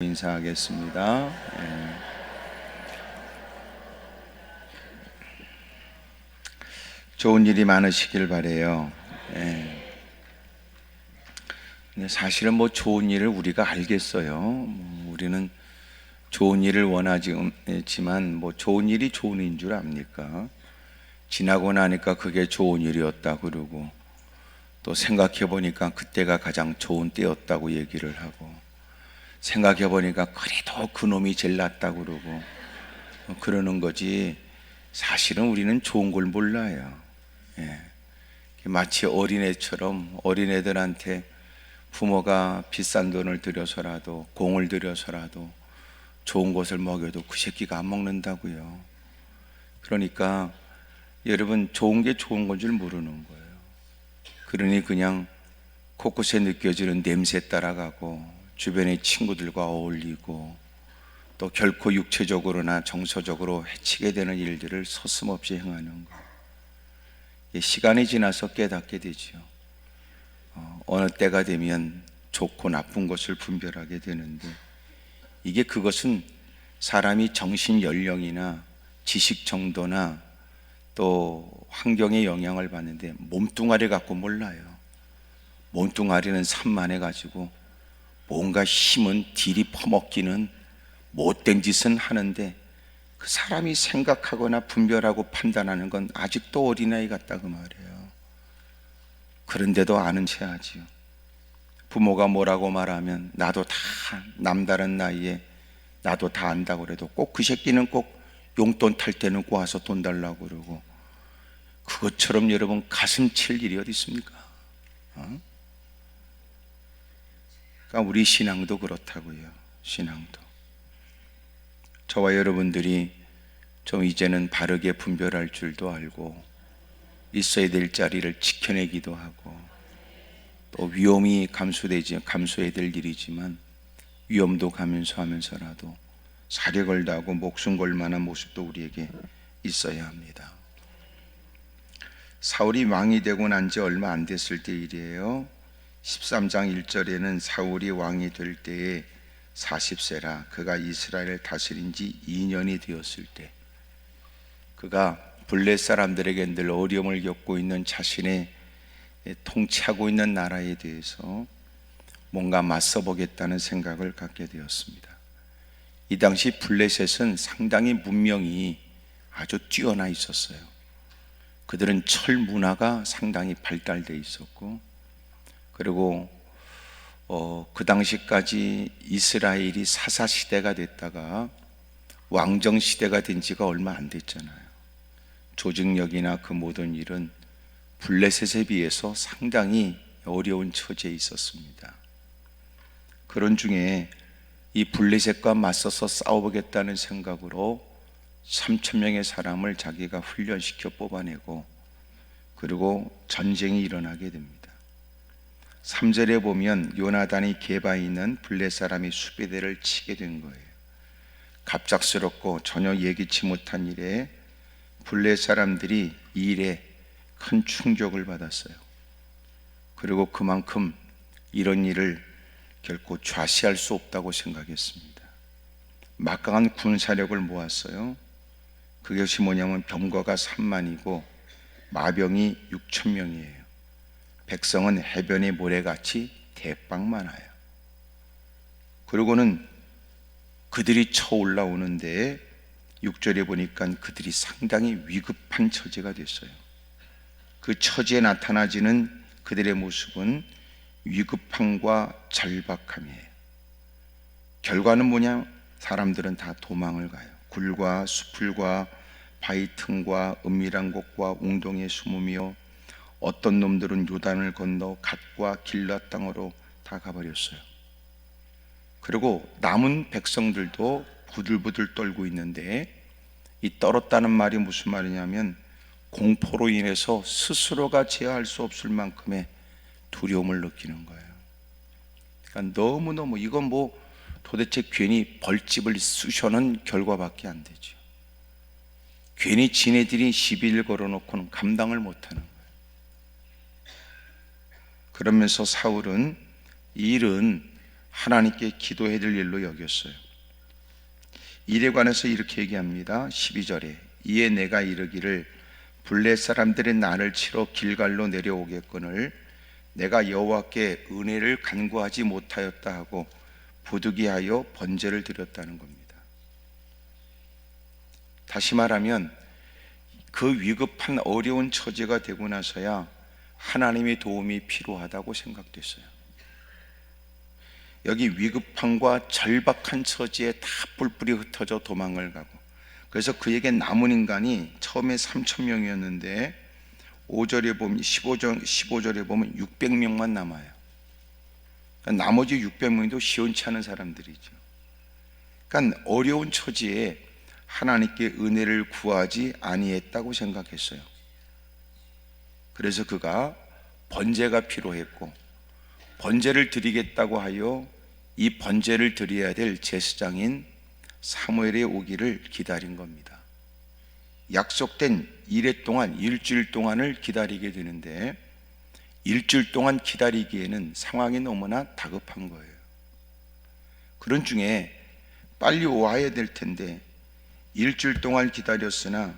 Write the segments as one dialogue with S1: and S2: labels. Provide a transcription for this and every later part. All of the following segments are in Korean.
S1: 인사하겠습니다. 좋은 일이 많으시길 바라요. 근데 사실은 뭐 좋은 일을 우리가 알겠어요. 우리는 좋은 일을 원하지만 뭐 좋은 일이 좋은 일인 줄 압니까? 지나고 나니까 그게 좋은 일이었다 그러고, 또 생각해 보니까 그때가 가장 좋은 때였다고 얘기를 하고, 생각해 보니까 그래도 그놈이 제일 낫다 그러고 그러는 거지, 사실은 우리는 좋은 걸 몰라요. 마치 어린애처럼 어린애들한테 부모가 비싼 돈을 들여서라도, 공을 들여서라도 좋은 것을 먹여도 그 새끼가 안 먹는다고요. 그러니까 여러분, 좋은 게 좋은 건 줄 모르는 거예요. 그러니 그냥 곳곳에 느껴지는 냄새 따라가고, 주변의 친구들과 어울리고, 또 결코 육체적으로나 정서적으로 해치게 되는 일들을 서슴없이 행하는 거. 시간이 지나서 깨닫게 되죠. 어느 때가 되면 좋고 나쁜 것을 분별하게 되는데, 그것은 사람이 정신 연령이나 지식 정도나 또 환경의 영향을 받는데 몸뚱아리 갖고 몰라요. 몸뚱아리는 산만해 가지고 뭔가 힘은 딜이 퍼먹기는 못된 짓은 하는데, 그 사람이 생각하거나 분별하고 판단하는 건 아직도 어린아이 같다 그 말이에요. 그런데도 아는 체 하지요. 부모가 뭐라고 말하면 나도 다, 남다른 나이에 나도 다 안다고 그래도 꼭 그 새끼는 꼭 용돈 탈 때는 꼬아서 돈 달라고 그러고, 그것처럼 여러분 가슴 칠 일이 어디 있습니까? 그러니까 우리 신앙도 그렇다고요. 신앙도 저와 여러분들이 좀 이제는 바르게 분별할 줄도 알고, 있어야 될 자리를 지켜내기도 하고, 또 위험이 감수해야 될 일이지만 위험도 감수하면서라도 사력을 다하고 목숨 걸 만한 모습도 우리에게 있어야 합니다. 사울이 왕이 되고 난 지 얼마 안 됐을 때 일이에요. 13장 1절에는 사울이 왕이 될 때에 40세라 그가 이스라엘을 다스린 지 2년이 되었을 때, 그가 블레 사람들에게 늘 어려움을 겪고 있는 자신의 통치하고 있는 나라에 대해서 뭔가 맞서보겠다는 생각을 갖게 되었습니다. 이 당시 블레셋은 상당히 문명이 아주 뛰어나 있었어요. 그들은 철 문화가 상당히 발달되어 있었고, 그리고 그 당시까지 이스라엘이 사사시대가 됐다가 왕정시대가 된 지가 얼마 안 됐잖아요. 조직력이나 그 모든 일은 블레셋에 비해서 상당히 어려운 처지에 있었습니다. 그런 중에 이 블레셋과 맞서서 싸워보겠다는 생각으로 3,000명의 사람을 자기가 훈련시켜 뽑아내고, 그리고 전쟁이 일어나게 됩니다. 3절에 보면 요나단이 게바에 있는 블레 사람이 수비대를 치게 된 거예요. 갑작스럽고 전혀 예기치 못한 일에 블레 사람들이 이 일에 큰 충격을 받았어요. 그리고 그만큼 이런 일을 결코 좌시할 수 없다고 생각했습니다. 막강한 군사력을 모았어요. 그것이 뭐냐면 병거가 3만이고 마병이 6,000명이에요. 백성은 해변의 모래같이 대빵 많아요. 그리고는 그들이 쳐 올라오는데 6절에 보니까 그들이 상당히 위급한 처지가 됐어요. 그 처지에 나타나지는 그들의 모습은 위급함과 절박함이에요. 결과는 뭐냐? 사람들은 다 도망을 가요. 굴과 수풀과 바위 틈과 은밀한 곳과 웅덩이에 숨으며, 어떤 놈들은 요단을 건너 갓과 길앗 땅으로 다 가버렸어요. 그리고 남은 백성들도 부들부들 떨고 있는데, 이 떨었다는 말이 무슨 말이냐면 공포로 인해서 스스로가 제어할 수 없을 만큼의 두려움을 느끼는 거예요. 그러니까 너무너무, 이건 뭐 도대체 괜히 벌집을 쑤셔는 결과밖에 안 되죠. 괜히 지네들이 시비를 걸어놓고는 감당을 못하는 거예요. 그러면서 사울은 이 일은 하나님께 기도해야 될 일로 여겼어요. 일에 관해서 이렇게 얘기합니다. 12절에 이에 내가 이르기를 블레 사람들이 나를 치러 길갈로 내려오겠거늘 내가 여호와께 은혜를 간구하지 못하였다 하고 부득이하여 번제를 드렸다는 겁니다. 다시 말하면 그 위급한 어려운 처지가 되고 나서야 하나님의 도움이 필요하다고 생각됐어요. 여기 위급함과 절박한 처지에 다 뿔뿔이 흩어져 도망을 가고, 그래서 그에게 남은 인간이 처음에 3,000명이었는데 5절에 보면 15절에 보면 600명만 남아요. 그러니까 나머지 600명도 시원치 않은 사람들이죠. 그러니까 어려운 처지에 하나님께 은혜를 구하지 아니했다고 생각했어요. 그래서 그가 번제가 필요했고, 번제를 드리겠다고 하여 이 번제를 드려야 될 제사장인 사무엘의 오기를 기다린 겁니다. 약속된 이래 동안 일주일 동안을 기다리게 되는데, 일주일 동안 기다리기에는 상황이 너무나 다급한 거예요. 그런 중에 빨리 와야 될 텐데 일주일 동안 기다렸으나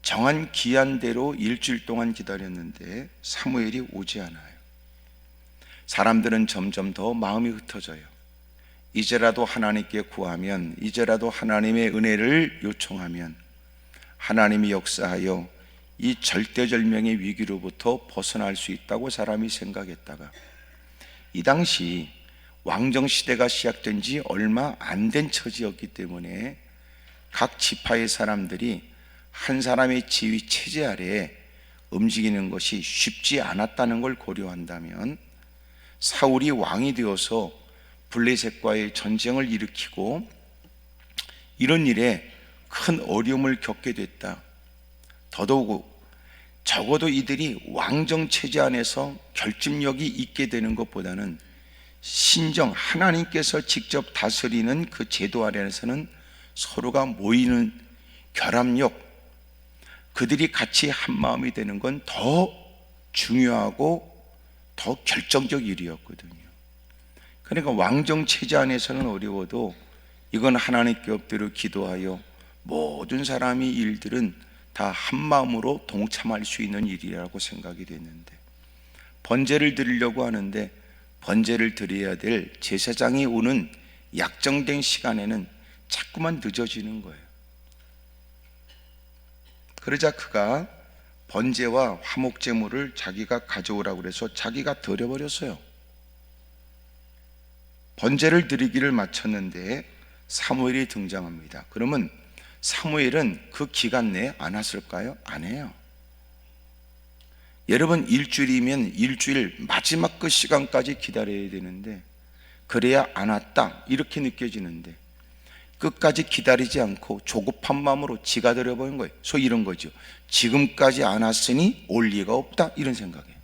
S1: 정한 기한대로 일주일 동안 기다렸는데 사무엘이 오지 않아요. 사람들은 점점 더 마음이 흩어져요. 이제라도 하나님께 구하면, 이제라도 하나님의 은혜를 요청하면 하나님이 역사하여 이 절대절명의 위기로부터 벗어날 수 있다고 사람이 생각했다가, 이 당시 왕정시대가 시작된 지 얼마 안 된 처지였기 때문에 각 지파의 사람들이 한 사람의 지휘 체제 아래에 움직이는 것이 쉽지 않았다는 걸 고려한다면, 사울이 왕이 되어서 블레셋과의 전쟁을 일으키고 이런 일에 큰 어려움을 겪게 됐다. 더더욱 적어도 이들이 왕정 체제 안에서 결집력이 있게 되는 것보다는 신정, 하나님께서 직접 다스리는 그 제도 아래에서는 서로가 모이는 결합력, 그들이 같이 한 마음이 되는 건 더 중요하고 더 결정적 일이었거든요. 그러니까 왕정 체제 안에서는 어려워도 이건 하나님께 엎드려 기도하여 모든 사람이 일들은 다 한 마음으로 동참할 수 있는 일이라고 생각이 됐는데, 번제를 드리려고 하는데 번제를 드려야 될 제사장이 오는 약정된 시간에는 자꾸만 늦어지는 거예요. 그러자 그가 번제와 화목제물을 자기가 가져오라고 그래서 자기가 드려버렸어요. 번제를 드리기를 마쳤는데 사무엘이 등장합니다. 그러면 사무엘은 그 기간 내에 안 왔을까요? 안 해요. 여러분, 일주일이면 일주일 마지막 그 시간까지 기다려야 되는데 그래야 안 왔다 이렇게 느껴지는데 끝까지 기다리지 않고 조급한 마음으로 지가 드려버린 거예요. 소위 이런 거죠. 지금까지 안 왔으니 올 리가 없다, 이런 생각이에요.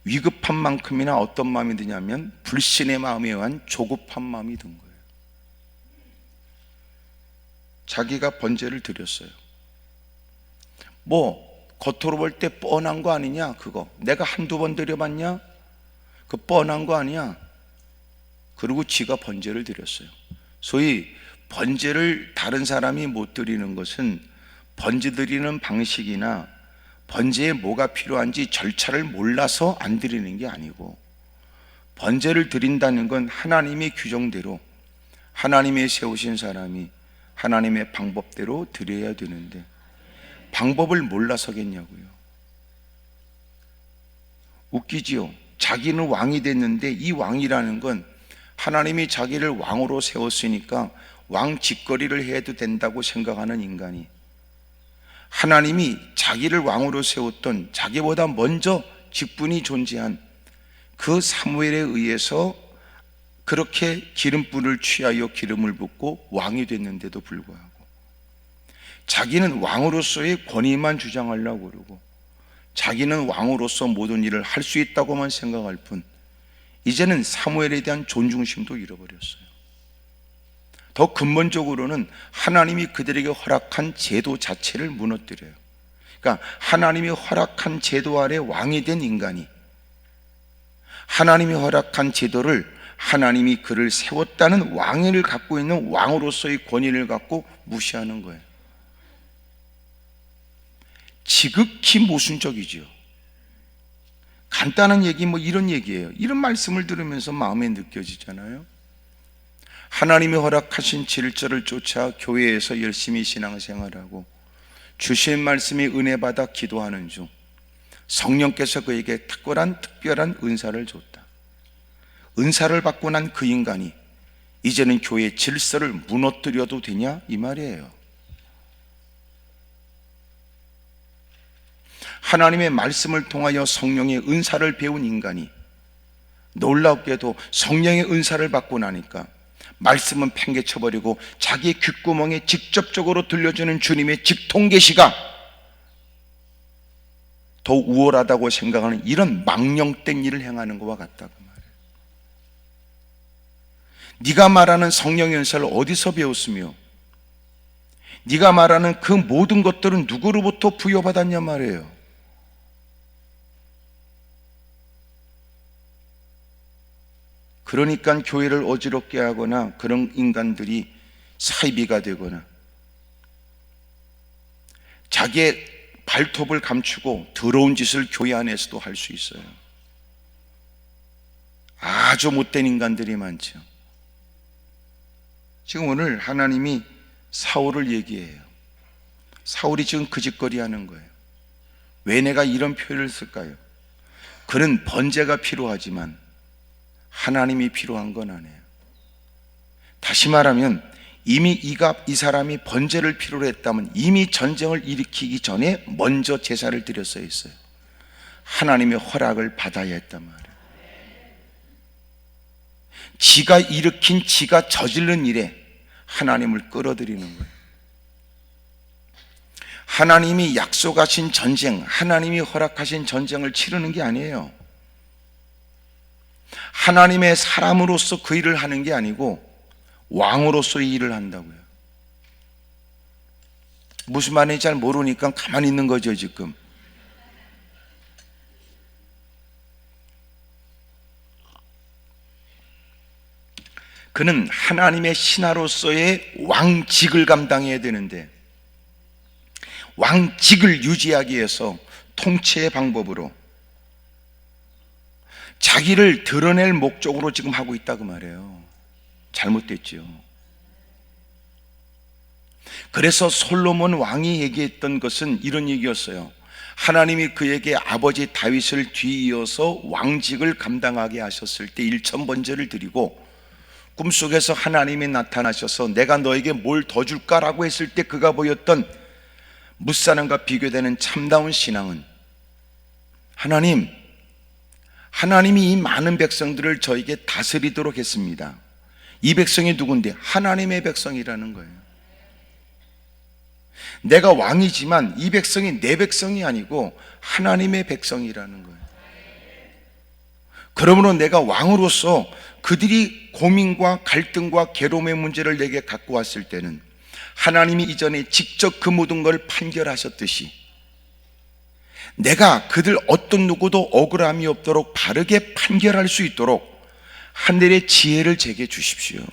S1: 위급한 만큼이나 어떤 마음이 드냐면 불신의 마음에 의한 조급한 마음이 든 거예요. 자기가 번제를 드렸어요. 뭐 겉으로 볼 때 뻔한 거 아니냐, 그거 내가 한두 번 드려봤냐, 그 뻔한 거 아니야. 그리고 지가 번제를 드렸어요. 소위 번제를 다른 사람이 못 드리는 것은 번제 드리는 방식이나 번제에 뭐가 필요한지 절차를 몰라서 안 드리는 게 아니고, 번제를 드린다는 건 하나님의 규정대로 하나님의 세우신 사람이 하나님의 방법대로 드려야 되는데 방법을 몰라서겠냐고요. 웃기지요. 자기는 왕이 됐는데 이 왕이라는 건 하나님이 자기를 왕으로 세웠으니까 왕 짓거리를 해도 된다고 생각하는 인간이, 하나님이 자기를 왕으로 세웠던 자기보다 먼저 직분이 존재한 그 사무엘에 의해서 그렇게 기름불을 취하여 기름을 붓고 왕이 됐는데도 불구하고 자기는 왕으로서의 권위만 주장하려고 그러고 자기는 왕으로서 모든 일을 할 수 있다고만 생각할 뿐, 이제는 사무엘에 대한 존중심도 잃어버렸어요. 더 근본적으로는 하나님이 그들에게 허락한 제도 자체를 무너뜨려요. 그러니까 하나님이 허락한 제도 아래 왕이 된 인간이 하나님이 허락한 제도를 하나님이 그를 세웠다는 왕위를 갖고 있는 왕으로서의 권위를 갖고 무시하는 거예요. 지극히 모순적이죠. 간단한 얘기 이런 얘기예요. 이런 말씀을 들으면서 마음에 느껴지잖아요. 하나님이 허락하신 질서를 쫓아 교회에서 열심히 신앙생활하고 주신 말씀이 은혜 받아 기도하는 중 성령께서 그에게 특별한 은사를 줬다. 은사를 받고 난 그 인간이 이제는 교회의 질서를 무너뜨려도 되냐 이 말이에요. 하나님의 말씀을 통하여 성령의 은사를 배운 인간이 놀랍게도 성령의 은사를 받고 나니까 말씀은 팽개쳐버리고 자기의 귓구멍에 직접적으로 들려주는 주님의 직통계시가 더 우월하다고 생각하는 이런 망령된 일을 행하는 것과 같다고 말해요. 네가 말하는 성령의 은사를 어디서 배웠으며 네가 말하는 그 모든 것들은 누구로부터 부여받았냐 말이에요. 그러니까 교회를 어지럽게 하거나 그런 인간들이 사이비가 되거나 자기의 발톱을 감추고 더러운 짓을 교회 안에서도 할 수 있어요. 아주 못된 인간들이 많죠. 지금 오늘 하나님이 사울을 얘기해요. 사울이 지금 그 짓거리 하는 거예요. 왜 내가 이런 표현을 쓸까요? 그는 번제가 필요하지만 하나님이 필요한 건 아니에요. 다시 말하면 이미 이 사람이 번제를 필요로 했다면 이미 전쟁을 일으키기 전에 먼저 제사를 드렸어야 했어요. 하나님의 허락을 받아야 했단 말이에요. 지가 일으킨 지가 저지른 일에 하나님을 끌어들이는 거예요. 하나님이 약속하신 전쟁, 하나님이 허락하신 전쟁을 치르는 게 아니에요. 하나님의 사람으로서 그 일을 하는 게 아니고 왕으로서의 일을 한다고요. 무슨 말인지 잘 모르니까 가만히 있는 거죠 지금. 그는 하나님의 신하로서의 왕직을 감당해야 되는데 왕직을 유지하기 위해서 통치의 방법으로 자기를 드러낼 목적으로 지금 하고 있다고 말해요. 잘못됐죠. 그래서 솔로몬 왕이 얘기했던 것은 이런 얘기였어요. 하나님이 그에게 아버지 다윗을 뒤이어서 왕직을 감당하게 하셨을 때 일천번제를 드리고 꿈속에서 하나님이 나타나셔서 내가 너에게 뭘 더 줄까라고 했을 때 그가 보였던 뭇사람과 비교되는 참다운 신앙은 하나님이 이 많은 백성들을 저에게 다스리도록 했습니다. 이 백성이 누군데? 하나님의 백성이라는 거예요. 내가 왕이지만 이 백성이 내 백성이 아니고 하나님의 백성이라는 거예요. 그러므로 내가 왕으로서 그들이 고민과 갈등과 괴로움의 문제를 내게 갖고 왔을 때는 하나님이 이전에 직접 그 모든 걸 판결하셨듯이 내가 그들 어떤 누구도 억울함이 없도록 바르게 판결할 수 있도록 하늘의 지혜를 제게 주십시오.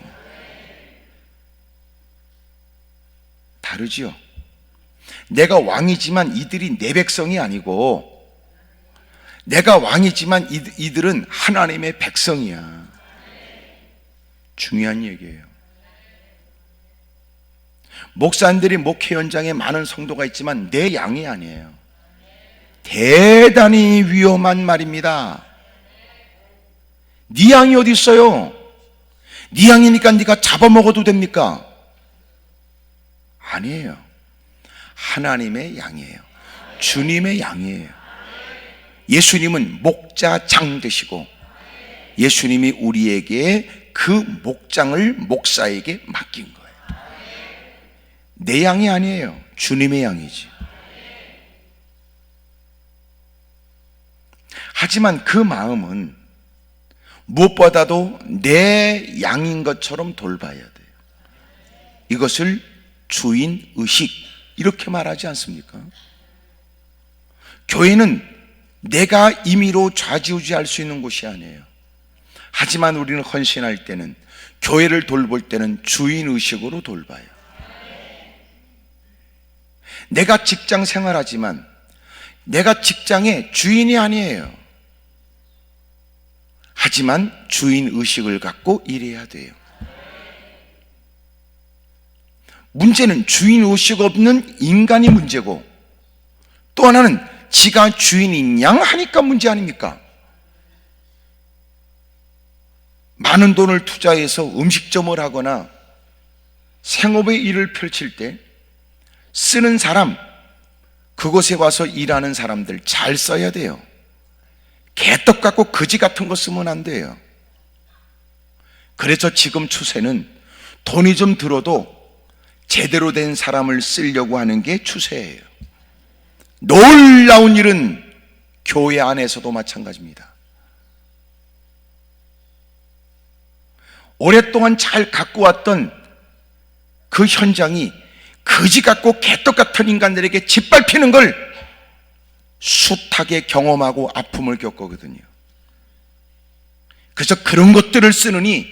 S1: 다르지요? 내가 왕이지만 이들이 내 백성이 아니고 내가 왕이지만 이들은 하나님의 백성이야. 중요한 얘기예요. 목사님들이 목회 현장에 많은 성도가 있지만 내 양이 아니에요. 대단히 위험한 말입니다. 네 양이 어디 있어요? 네 양이니까 네가 잡아먹어도 됩니까? 아니에요. 하나님의 양이에요. 주님의 양이에요. 예수님은 목자장 되시고 예수님이 우리에게 그 목장을 목사에게 맡긴 거예요. 내 양이 아니에요. 주님의 양이지. 하지만 그 마음은 무엇보다도 내 양인 것처럼 돌봐야 돼요. 이것을 주인 의식 이렇게 말하지 않습니까? 교회는 내가 임의로 좌지우지할 수 있는 곳이 아니에요. 하지만 우리는 헌신할 때는, 교회를 돌볼 때는 주인의식으로 돌봐요. 내가 직장 생활하지만 내가 직장의 주인이 아니에요. 하지만 주인의식을 갖고 일해야 돼요. 문제는 주인의식 없는 인간이 문제고, 또 하나는 지가 주인인 양 하니까 문제 아닙니까? 많은 돈을 투자해서 음식점을 하거나 생업의 일을 펼칠 때 쓰는 사람, 그곳에 와서 일하는 사람들 잘 써야 돼요. 개떡 같고 거지 같은 거 쓰면 안 돼요. 그래서 지금 추세는 돈이 좀 들어도 제대로 된 사람을 쓰려고 하는 게 추세예요. 놀라운 일은 교회 안에서도 마찬가지입니다. 오랫동안 잘 갖고 왔던 그 현장이 거지 같고 개떡 같은 인간들에게 짓밟히는 걸 숱하게 경험하고 아픔을 겪거든요. 그래서 그런 것들을 쓰느니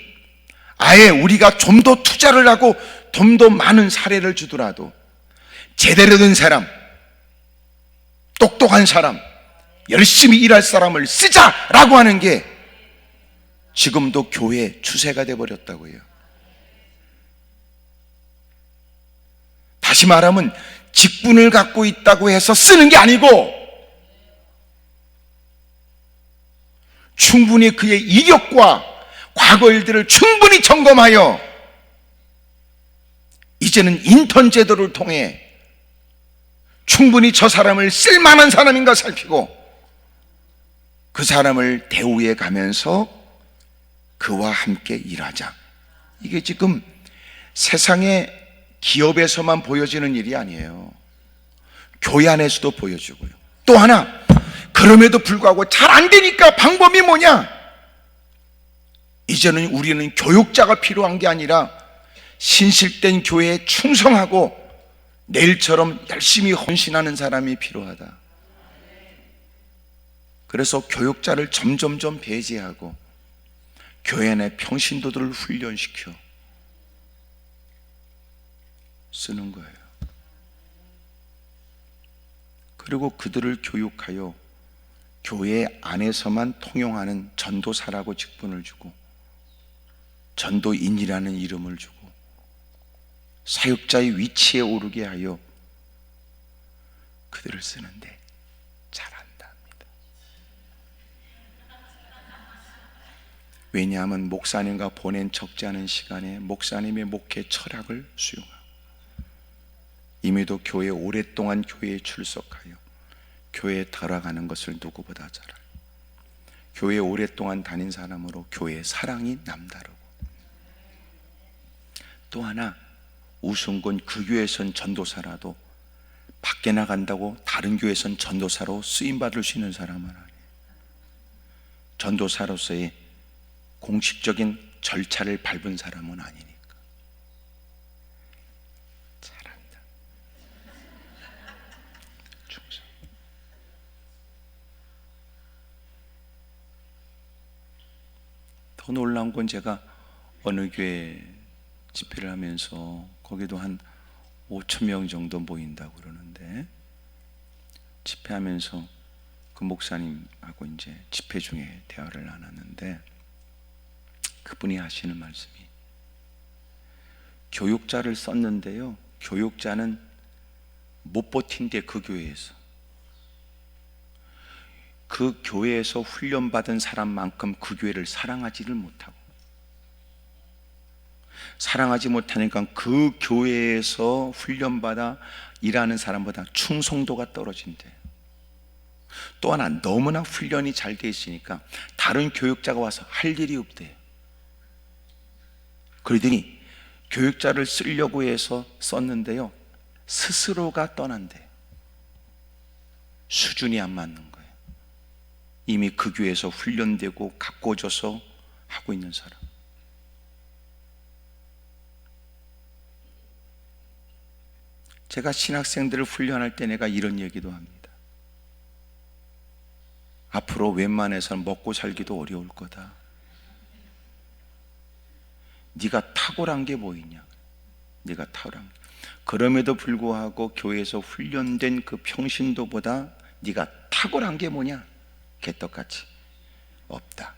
S1: 아예 우리가 좀 더 투자를 하고 좀 더 많은 사례를 주더라도 제대로 된 사람, 똑똑한 사람, 열심히 일할 사람을 쓰자라고 하는 게 지금도 교회의 추세가 되어버렸다고요. 다시 말하면 직분을 갖고 있다고 해서 쓰는 게 아니고 충분히 그의 이력과 과거 일들을 충분히 점검하여 이제는 인턴 제도를 통해 충분히 저 사람을 쓸만한 사람인가 살피고 그 사람을 대우해 가면서 그와 함께 일하자. 이게 지금 세상의 기업에서만 보여지는 일이 아니에요. 교회 안에서도 보여지고요. 또 하나, 그럼에도 불구하고 잘 안 되니까 방법이 뭐냐? 이제는 우리는 교육자가 필요한 게 아니라 신실된 교회에 충성하고 내일처럼 열심히 헌신하는 사람이 필요하다. 그래서 교육자를 점점점 배제하고 교회 내 평신도들을 훈련시켜 쓰는 거예요. 그리고 그들을 교육하여 교회 안에서만 통용하는 전도사라고 직분을 주고 전도인이라는 이름을 주고 사역자의 위치에 오르게 하여 그들을 쓰는데 잘한답니다. 왜냐하면 목사님과 보낸 적지 않은 시간에 목사님의 목회 철학을 수용하고 이미도 교회에 오랫동안 교회에 출석하여 교회에 달아가는 것을 누구보다 잘 알고 교회에 오랫동안 다닌 사람으로 교회의 사랑이 남다르고 또 하나 우승군 그 교회에선 전도사라도 밖에 나간다고 다른 교회에선 전도사로 쓰임받을 수 있는 사람은 아니에요. 전도사로서의 공식적인 절차를 밟은 사람은 아니니까 잘한다. 충성. 더 놀라운 건 제가 어느 교회 집회를 하면서 거기도 한 5천 명 정도 모인다고 그러는데 집회하면서 그 목사님하고 이제 집회 중에 대화를 나눴는데 그분이 하시는 말씀이 교육자를 썼는데요, 교육자는 못 버틴대. 그 교회에서 그 교회에서 훈련받은 사람만큼 그 교회를 사랑하지를 못하고 사랑하지 못하니까 그 교회에서 훈련받아 일하는 사람보다 충성도가 떨어진대요. 또 하나 너무나 훈련이 잘 돼 있으니까 다른 교육자가 와서 할 일이 없대요. 그러더니 교육자를 쓰려고 해서 썼는데요, 스스로가 떠난대요. 수준이 안 맞는 거예요. 이미 그 교회에서 훈련되고 가꿔져서 하고 있는 사람. 제가 신학생들을 훈련할 때 내가 이런 얘기도 합니다. 앞으로 웬만해서는 먹고 살기도 어려울 거다. 네가 탁월한 게 뭐 있냐? 네가 탁월한 게. 그럼에도 불구하고 교회에서 훈련된 그 평신도보다 네가 탁월한 게 뭐냐? 개떡같이 없다.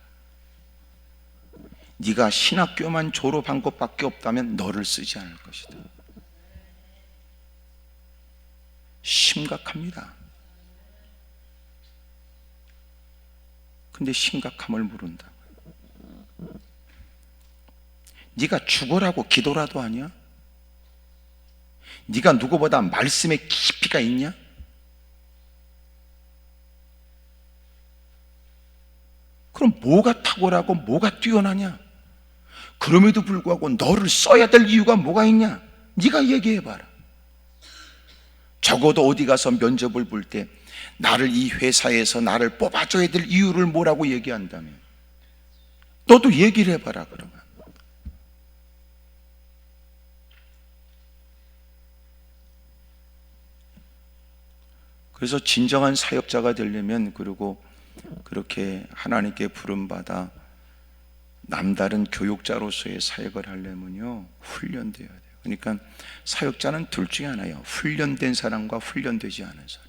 S1: 네가 신학교만 졸업한 것밖에 없다면 너를 쓰지 않을 것이다. 심각합니다. 근데 심각함을 모른다. 네가 죽으라고 기도라도 하냐? 네가 누구보다 말씀에 깊이가 있냐? 그럼 뭐가 탁월하고 뭐가 뛰어나냐? 그럼에도 불구하고 너를 써야 될 이유가 뭐가 있냐? 네가 얘기해봐라. 적어도 어디 가서 면접을 볼 때 나를 이 회사에서 나를 뽑아줘야 될 이유를 뭐라고 얘기한다면 너도 얘기를 해봐라. 그러면 그래서 진정한 사역자가 되려면, 그리고 그렇게 하나님께 부름받아 남다른 교육자로서의 사역을 하려면요, 훈련되어야 돼요. 그러니까 사역자는 둘 중에 하나예요. 훈련된 사람과 훈련되지 않은 사람.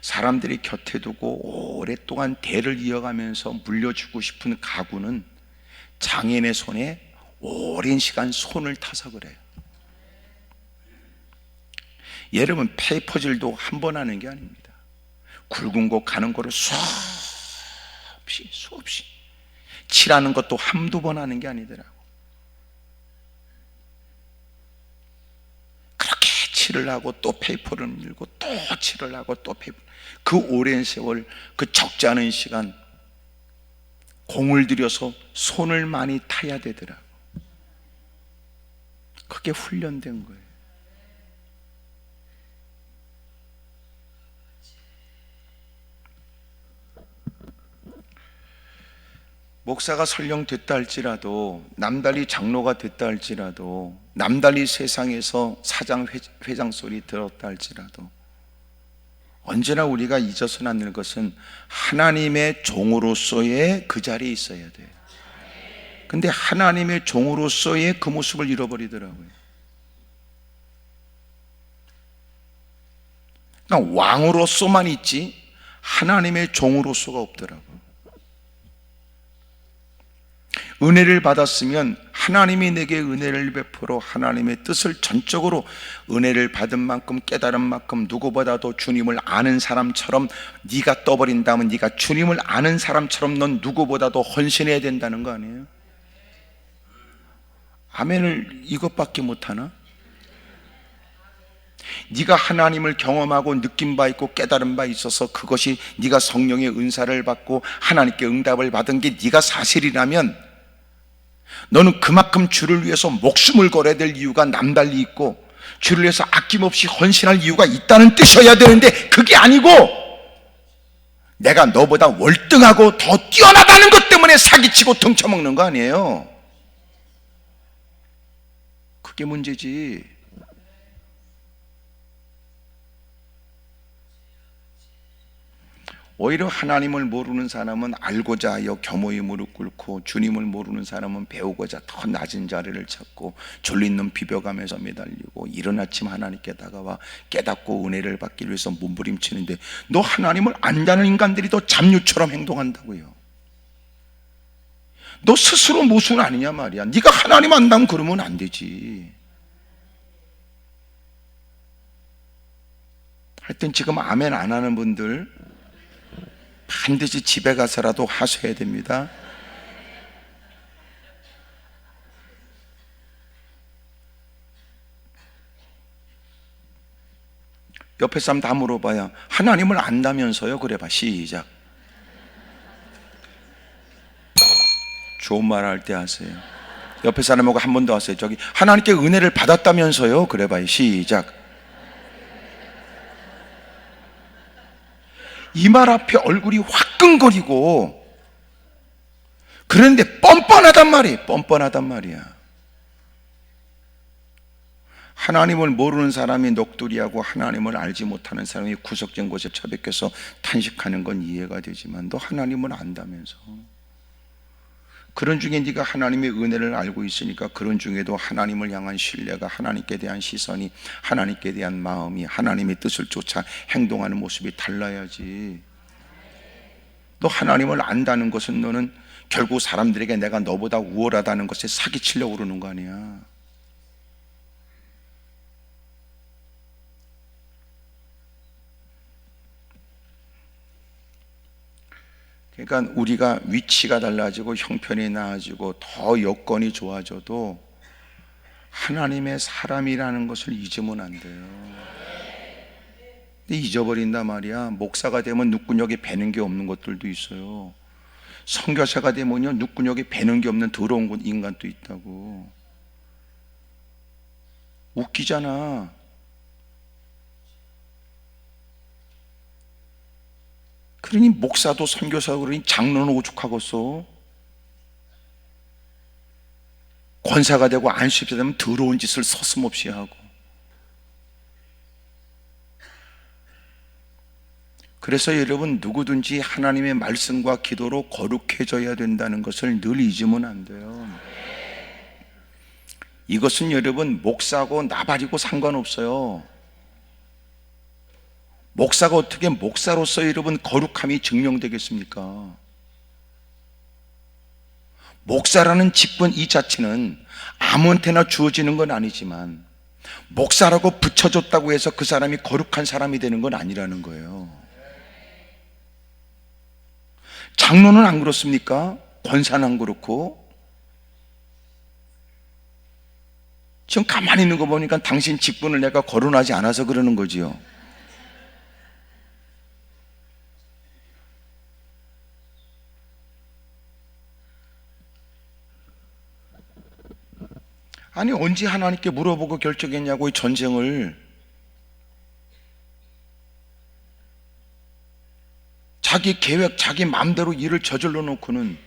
S1: 사람들이 곁에 두고 오랫동안 대를 이어가면서 물려주고 싶은 가구는 장인의 손에 오랜 시간 손을 타서 그래요. 여러분, 페이퍼질도 한 번 하는 게 아닙니다. 굵은 곳 가는 거를 수없이 칠하는 것도 한두 번 하는 게 아니더라고. 그렇게 칠을 하고 또 페이퍼를 밀고 또 칠을 하고 또 페이퍼, 그 오랜 세월, 그 적지 않은 시간 공을 들여서 손을 많이 타야 되더라고. 그게 훈련된 거예요. 목사가 설령 됐다 할지라도, 남달리 장로가 됐다 할지라도, 남달리 세상에서 사장 회장 소리 들었다 할지라도, 언제나 우리가 잊어서는 안 될 것은 하나님의 종으로서의 그 자리에 있어야 돼요. 근데 하나님의 종으로서의 그 모습을 잃어버리더라고요. 그러니까 왕으로서만 있지 하나님의 종으로서가 없더라고요. 은혜를 받았으면 하나님이 내게 은혜를 베풀어 하나님의 뜻을 전적으로, 은혜를 받은 만큼 깨달은 만큼 누구보다도 주님을 아는 사람처럼 네가 떠버린다면, 네가 주님을 아는 사람처럼 넌 누구보다도 헌신해야 된다는 거 아니에요? 아멘을 이것밖에 못하나? 네가 하나님을 경험하고 느낀 바 있고 깨달은 바 있어서 그것이 네가 성령의 은사를 받고 하나님께 응답을 받은 게 네가 사실이라면, 너는 그만큼 주를 위해서 목숨을 걸어야 될 이유가 남달리 있고 주를 위해서 아낌없이 헌신할 이유가 있다는 뜻이어야 되는데, 그게 아니고 내가 너보다 월등하고 더 뛰어나다는 것 때문에 사기치고 등쳐먹는 거 아니에요? 그게 문제지. 오히려 하나님을 모르는 사람은 알고자 하여 겸허히 무릎 꿇고, 주님을 모르는 사람은 배우고자 더 낮은 자리를 찾고 졸린 눈 비벼가면서 매달리고, 이른 아침 하나님께 다가와 깨닫고 은혜를 받기 위해서 몸부림치는데, 너 하나님을 안다는 인간들이 더 잡류처럼 행동한다고요. 너 스스로 모순 아니냐 말이야. 네가 하나님 안다면 그러면 안 되지. 하여튼 지금 아멘 안 하는 분들 반드시 집에 가서라도 하셔야 됩니다. 옆에 사람 다 물어봐야 하나님을 안다면서요? 그래봐. 시작. 좋은 말 할 때 하세요. 옆에 사람하고 한 번 더 하세요. 저기 하나님께 은혜를 받았다면서요? 그래봐요. 시작. 이 말 앞에 얼굴이 화끈거리고 그런데 뻔뻔하단 말이에요. 뻔뻔하단 말이야. 하나님을 모르는 사람이 녹두리하고 하나님을 알지 못하는 사람이 구석진 곳에 처박혀서 탄식하는 건 이해가 되지만, 너 하나님을 안다면서 그런 중에 네가 하나님의 은혜를 알고 있으니까 그런 중에도 하나님을 향한 신뢰가, 하나님께 대한 시선이, 하나님께 대한 마음이, 하나님의 뜻을 쫓아 행동하는 모습이 달라야지. 너 하나님을 안다는 것은 너는 결국 사람들에게 내가 너보다 우월하다는 것에 사기치려고 그러는 거 아니야. 그러니까 우리가 위치가 달라지고 형편이 나아지고 더 여건이 좋아져도 하나님의 사람이라는 것을 잊으면 안 돼요. 근데 잊어버린단 말이야. 목사가 되면 누구녁에 배는 게 없는 것들도 있어요. 선교사가 되면요, 누구녁에 배는 게 없는 더러운 인간도 있다고. 웃기잖아. 그러니 목사도 선교사고 그러니 장로는 오죽하겠어. 권사가 되고 안수입자 되면 더러운 짓을 서슴없이 하고. 그래서 여러분, 누구든지 하나님의 말씀과 기도로 거룩해져야 된다는 것을 늘 잊으면 안 돼요. 이것은 여러분, 목사고 나발이고 상관없어요. 목사가 어떻게 목사로서 여러분 거룩함이 증명되겠습니까? 목사라는 직분 이 자체는 아무한테나 주어지는 건 아니지만 목사라고 붙여줬다고 해서 그 사람이 거룩한 사람이 되는 건 아니라는 거예요. 장로는 안 그렇습니까? 권사는 안 그렇고. 지금 가만히 있는 거 보니까 당신 직분을 내가 거론하지 않아서 그러는 거지요. 아니, 언제 하나님께 물어보고 결정했냐고, 이 전쟁을. 자기 계획, 자기 마음대로 일을 저질러 놓고는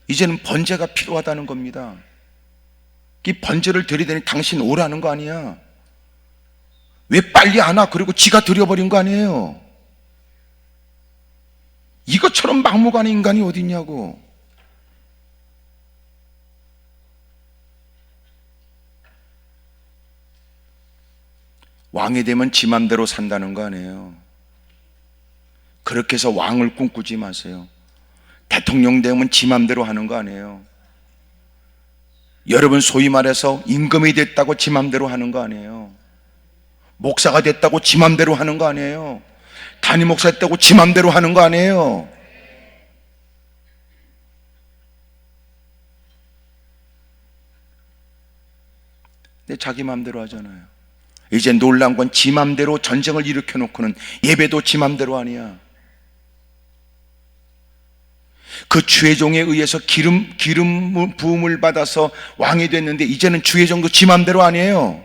S1: 이제는 번제가 필요하다는 겁니다. 이 번제를 드리더니 당신 오라는 거 아니야. 왜 빨리 안 와? 그리고 지가 드려버린 거 아니에요. 이것처럼 막무가내 인간이 어디 있냐고. 왕이 되면 지 맘대로 산다는 거 아니에요. 그렇게 해서 왕을 꿈꾸지 마세요. 대통령 되면 지 맘대로 하는 거 아니에요. 여러분, 소위 말해서 임금이 됐다고 지 맘대로 하는 거 아니에요. 목사가 됐다고 지 맘대로 하는 거 아니에요. 담임 목사 됐다고 지 맘대로 하는 거 아니에요. 근데 자기 맘대로 하잖아요. 이제 놀란 건 지 맘대로 전쟁을 일으켜 놓고는 예배도 지 맘대로 아니야. 그 주의 종에 의해서 기름 부음을 받아서 왕이 됐는데 이제는 주의 종도 지 맘대로 아니에요.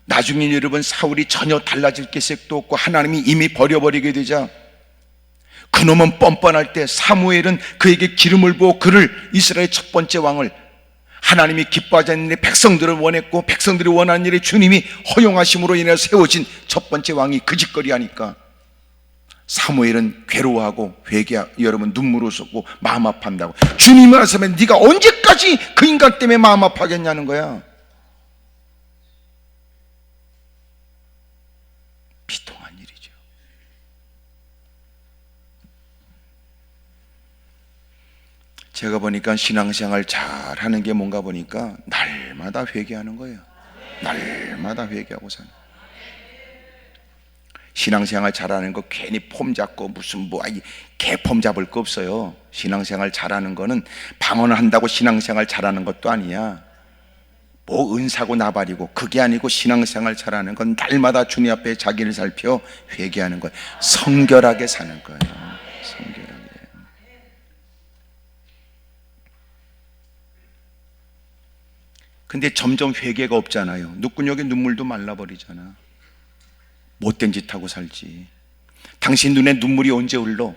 S1: 나중에 여러분, 사울이 전혀 달라질 기색도 없고 하나님이 이미 버려버리게 되자 그놈은 뻔뻔할 때 사무엘은 그에게 기름을 부어 그를 이스라엘 첫 번째 왕을, 하나님이 기뻐하지 않는 일에 백성들을 원했고 백성들이 원하는 일에 주님이 허용하심으로 인해 세워진 첫 번째 왕이 그 짓거리 하니까 사무엘은 괴로워하고 여러분 눈물을 쏟고 마음 아파한다고. 주님이 말씀하면 네가 언제까지 그 인간 때문에 마음 아파하겠냐는 거야. 비통한 일이죠. 제가 보니까 신앙생활 잘하는 게 뭔가 보니까 날마다 회개하는 거예요. 날마다 회개하고 사는. 신앙생활 잘하는 거 괜히 폼 잡고 무슨 개폼 잡을 거 없어요. 신앙생활 잘하는 거는 방언을 한다고 신앙생활 잘하는 것도 아니야. 뭐 은사고 나발이고 그게 아니고, 신앙생활 잘하는 건 날마다 주님 앞에 자기를 살펴 회개하는 거예요. 성결하게 사는 거예요. 성결하게. 근데 점점 회개가 없잖아요. 누구녁에 눈물도 말라버리잖아. 못된 짓 하고 살지. 당신 눈에 눈물이 언제 흘러?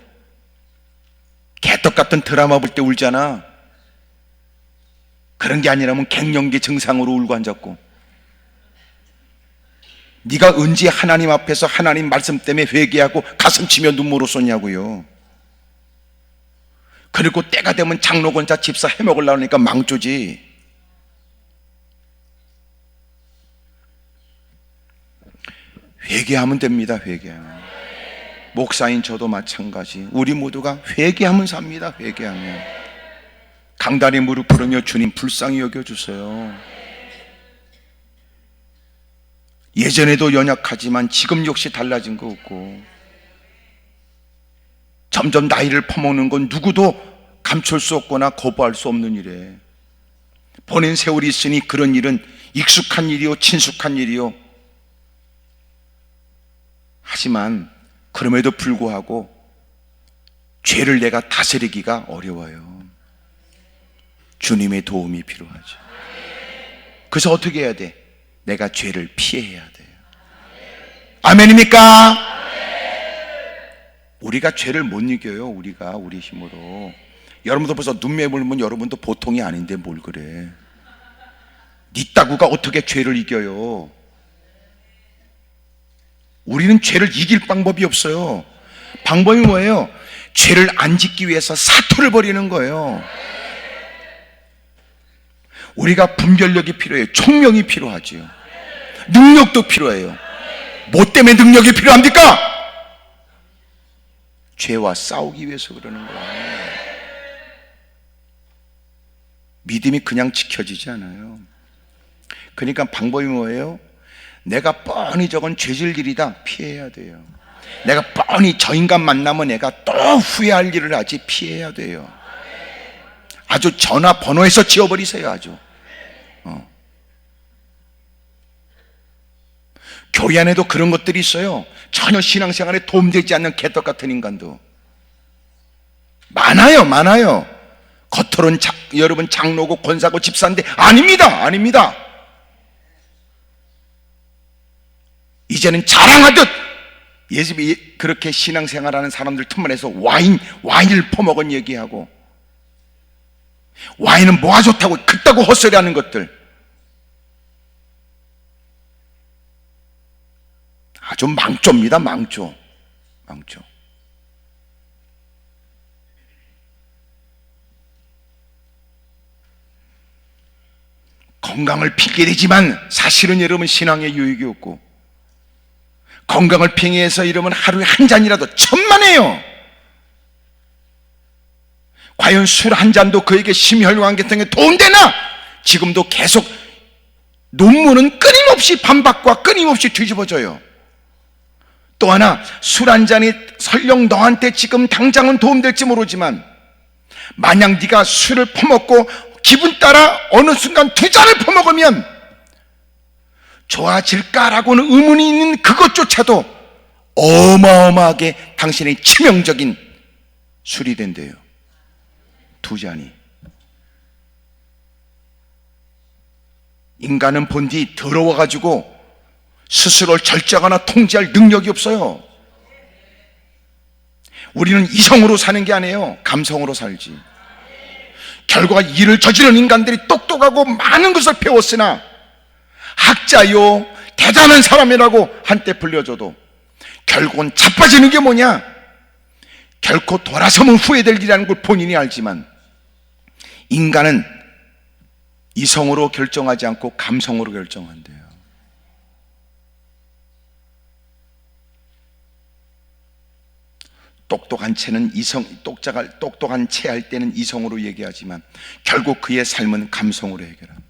S1: 개떡 같은 드라마 볼 때 울잖아. 그런 게 아니라면 갱년기 증상으로 울고 앉았고. 네가 언제 하나님 앞에서 하나님 말씀 때문에 회개하고 가슴 치며 눈물을 쏟냐고요. 그리고 때가 되면 장로권자 집사 해먹으려고 하니까 망조지. 회개하면 됩니다. 회개하면. 목사인 저도 마찬가지. 우리 모두가 회개하면 삽니다. 회개하면. 강단에 무릎 꿇으며 주님 불쌍히 여겨주세요. 예전에도 연약하지만 지금 역시 달라진 거 없고, 점점 나이를 퍼먹는 건 누구도 감출 수 없거나 거부할 수 없는 일에, 보낸 세월이 있으니 그런 일은 익숙한 일이요 친숙한 일이요. 하지만 그럼에도 불구하고 죄를 내가 다스리기가 어려워요. 주님의 도움이 필요하죠. 그래서 어떻게 해야 돼? 내가 죄를 피해야 돼요. 아멘입니까? 우리가 죄를 못 이겨요. 우리가 우리 힘으로. 여러분도 벌써 눈 매물면 여러분도 보통이 아닌데 뭘 그래. 니 따구가 어떻게 죄를 이겨요? 우리는 죄를 이길 방법이 없어요. 방법이 뭐예요? 죄를 안 짓기 위해서 사토를 벌이는 거예요. 우리가 분별력이 필요해요. 총명이 필요하지요. 능력도 필요해요. 뭐 때문에 능력이 필요합니까? 죄와 싸우기 위해서 그러는 거예요. 믿음이 그냥 지켜지지 않아요. 그러니까 방법이 뭐예요? 내가 뻔히 저건 죄질 일이다, 피해야 돼요. 내가 뻔히 저 인간 만나면 내가 또 후회할 일을 하지, 피해야 돼요. 아주 전화번호에서 지워버리세요. 아주 교회 안에도 그런 것들이 있어요. 전혀 신앙생활에 도움되지 않는 개떡 같은 인간도 많아요. 겉으로는 여러분 장로고 권사고 집사인데 아닙니다. 이제는 자랑하듯 예수님이 그렇게 신앙생활하는 사람들 틈만에서 와인을 퍼먹은 얘기하고, 와인은 뭐가 좋다고 그따구 헛소리하는 것들, 아주 망조입니다. 망조. 건강을 핑계 대지만 사실은 여러분 신앙에 유익이 없고, 건강을 핑계해서 이러면 하루에 한 잔이라도 천만에요. 과연 술 한 잔도 그에게 심혈관계통에 도움되나? 지금도 계속 논문은 끊임없이 반박과 끊임없이 뒤집어져요. 또 하나, 술 한 잔이 설령 너한테 지금 당장은 도움될지 모르지만, 만약 네가 술을 퍼먹고 기분 따라 어느 순간 2잔을 퍼먹으면 좋아질까라고는 의문이 있는 그것조차도 어마어마하게 당신의 치명적인 술이 된대요. 2잔이. 인간은 본디 더러워가지고 스스로를 절제하거나 통제할 능력이 없어요. 우리는 이성으로 사는 게 아니에요. 감성으로 살지. 결과가 일을 저지르는 인간들이 똑똑하고 많은 것을 배웠으나, 학자요 대단한 사람이라고 한때 불려줘도 결국은 자빠지는 게 뭐냐? 결코 돌아서면 후회될 일이라는 걸 본인이 알지만, 인간은 이성으로 결정하지 않고 감성으로 결정한대요. 똑똑한 채는 똑똑한 채 할 때는 이성으로 얘기하지만 결국 그의 삶은 감성으로 해결한다.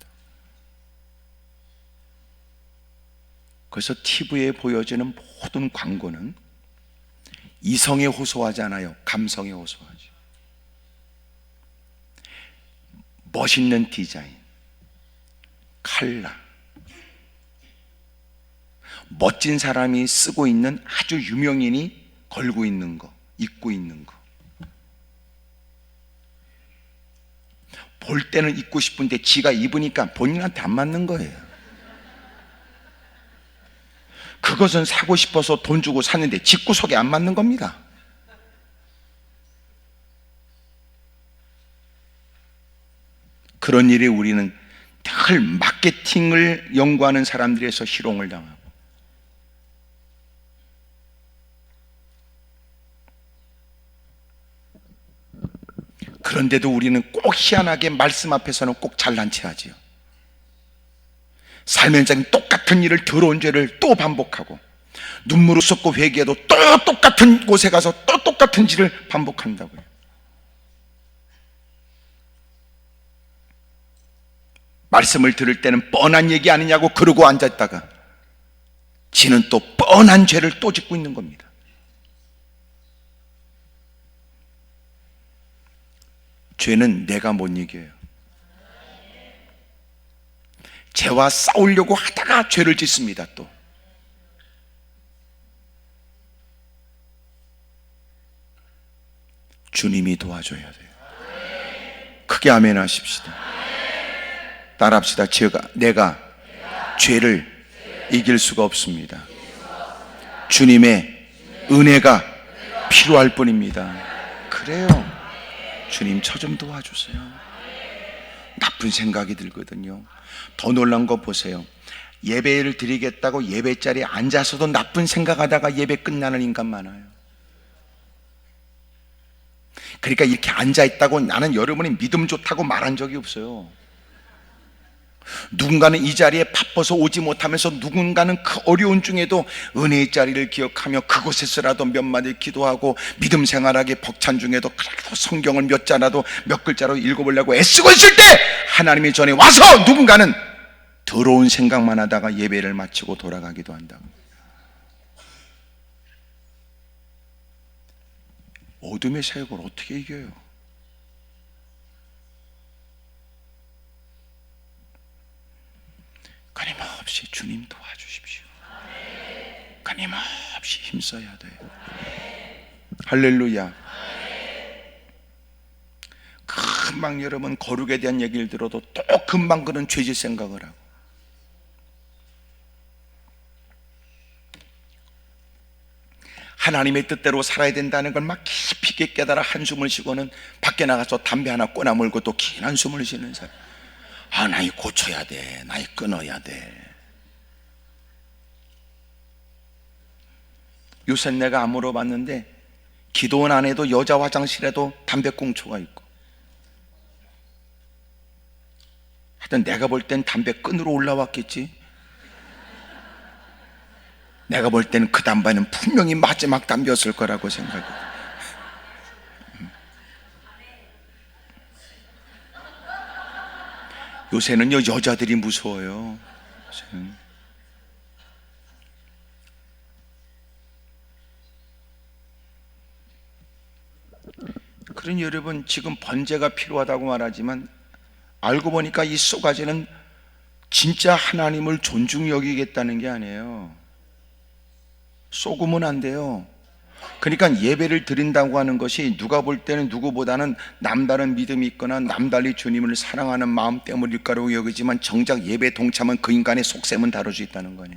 S1: 그래서 TV에 보여지는 모든 광고는 이성에 호소하지 않아요. 감성에 호소하죠. 멋있는 디자인, 컬러, 멋진 사람이 쓰고 있는, 아주 유명인이 걸고 있는 거, 입고 있는 거. 볼 때는 입고 싶은데 지가 입으니까 본인한테 안 맞는 거예요. 그것은 사고 싶어서 돈 주고 샀는데 집구석에 안 맞는 겁니다. 그런 일에 우리는 늘 마케팅을 연구하는 사람들에서 희롱을 당하고, 그런데도 우리는 꼭 희한하게 말씀 앞에서는 꼭 잘난 체 하지요. 살면서 똑같은 일을, 더러운 죄를 또 반복하고, 눈물을 쏟고 회개해도 또 똑같은 곳에 가서 또 똑같은 짓을 반복한다고요. 말씀을 들을 때는 뻔한 얘기 아니냐고 그러고 앉았다가 지는 또 뻔한 죄를 또 짓고 있는 겁니다. 죄는 내가 못 이겨요. 죄와 싸우려고 하다가 죄를 짓습니다. 또 주님이 도와줘야 돼요. 크게 아멘 하십시다. 따라합시다. 내가 죄를 이길 수가 없습니다. 주님의 은혜가 필요할 뿐입니다. 그래요. 주님 저 좀 도와주세요. 나쁜 생각이 들거든요. 더 놀란 거 보세요. 예배를 드리겠다고 예배 자리에 앉아서도 나쁜 생각하다가 예배 끝나는 인간 많아요. 그러니까 이렇게 앉아있다고 나는 여러분이 믿음 좋다고 말한 적이 없어요. 누군가는 이 자리에 바빠서 오지 못하면서, 누군가는 그 어려운 중에도 은혜의 자리를 기억하며 그곳에서라도 몇 마디 기도하고 믿음 생활하기 벅찬 중에도 그래도 성경을 몇 자라도 몇 글자로 읽어보려고 애쓰고 있을 때 하나님의 전에 와서 누군가는 더러운 생각만 하다가 예배를 마치고 돌아가기도 한다고. 어둠의 세력을 어떻게 이겨요? 끊임없이 주님 도와주십시오. 끊임없이 힘써야 돼요. 할렐루야. 금방 여러분 거룩에 대한 얘기를 들어도 또 금방 그런 죄질 생각을 하고, 하나님의 뜻대로 살아야 된다는 걸 막 깊이 있게 깨달아 한숨을 쉬고는 밖에 나가서 담배 하나 꺼나 물고 또 긴 한숨을 쉬는 사람. 아, 나이 고쳐야 돼, 나이 끊어야 돼. 요새 내가 안 물어봤는데 기도원 안에도 여자 화장실에도 담배꽁초가 있고, 하여튼 내가 볼 땐 담배 끈으로 올라왔겠지. 내가 볼 때는 그 담배는 분명히 마지막 담배였을 거라고 생각해. 요새는요 여자들이 무서워요. 요새는. 그러니 여러분, 지금 번제가 필요하다고 말하지만 알고 보니까 이 쏘가지는 진짜 하나님을 존중히 여기겠다는 게 아니에요. 쏘구면 안 돼요. 그러니까 예배를 드린다고 하는 것이 누가 볼 때는 누구보다는 남다른 믿음이 있거나 남달리 주님을 사랑하는 마음 때문일까라고 여기지만, 정작 예배 동참은 그 인간의 속셈은 다룰 수 있다는 거예요.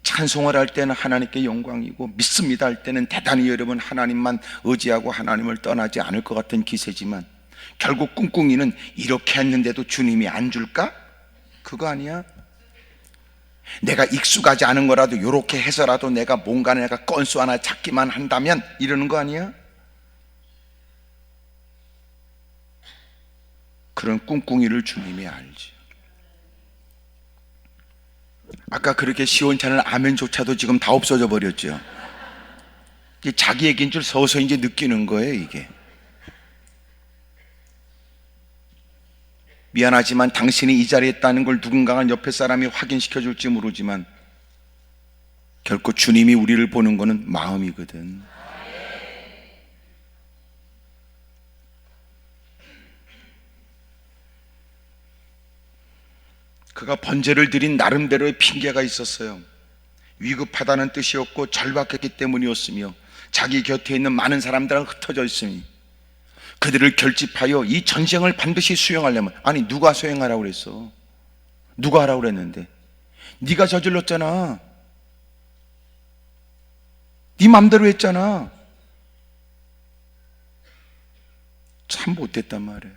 S1: 찬송을 할 때는 하나님께 영광이고, 믿습니다 할 때는 대단히 여러분 하나님만 의지하고 하나님을 떠나지 않을 것 같은 기세지만, 결국 꿍꿍이는 이렇게 했는데도 주님이 안 줄까? 그거 아니야? 내가 익숙하지 않은 거라도 이렇게 해서라도 내가 뭔가 내가 건수 하나 찾기만 한다면 이러는 거 아니야? 그런 꿍꿍이를 주님이 알지. 아까 그렇게 시원찮은 아멘조차도 지금 다 없어져 버렸죠. 이게 자기 얘기인 줄 서서히 이제 느끼는 거예요. 이게 미안하지만 당신이 이 자리에 있다는 걸 누군가가 옆에 사람이 확인시켜 줄지 모르지만, 결코 주님이 우리를 보는 거는 마음이거든. 그가 번제를 드린 나름대로의 핑계가 있었어요. 위급하다는 뜻이었고 절박했기 때문이었으며, 자기 곁에 있는 많은 사람들은 흩어져 있으니 그들을 결집하여 이 전쟁을 반드시 수행하려면, 아니 누가 수행하라고 그랬어? 누가 하라고 그랬는데? 네가 저질렀잖아. 네 맘대로 했잖아. 참 못됐단 말이에요.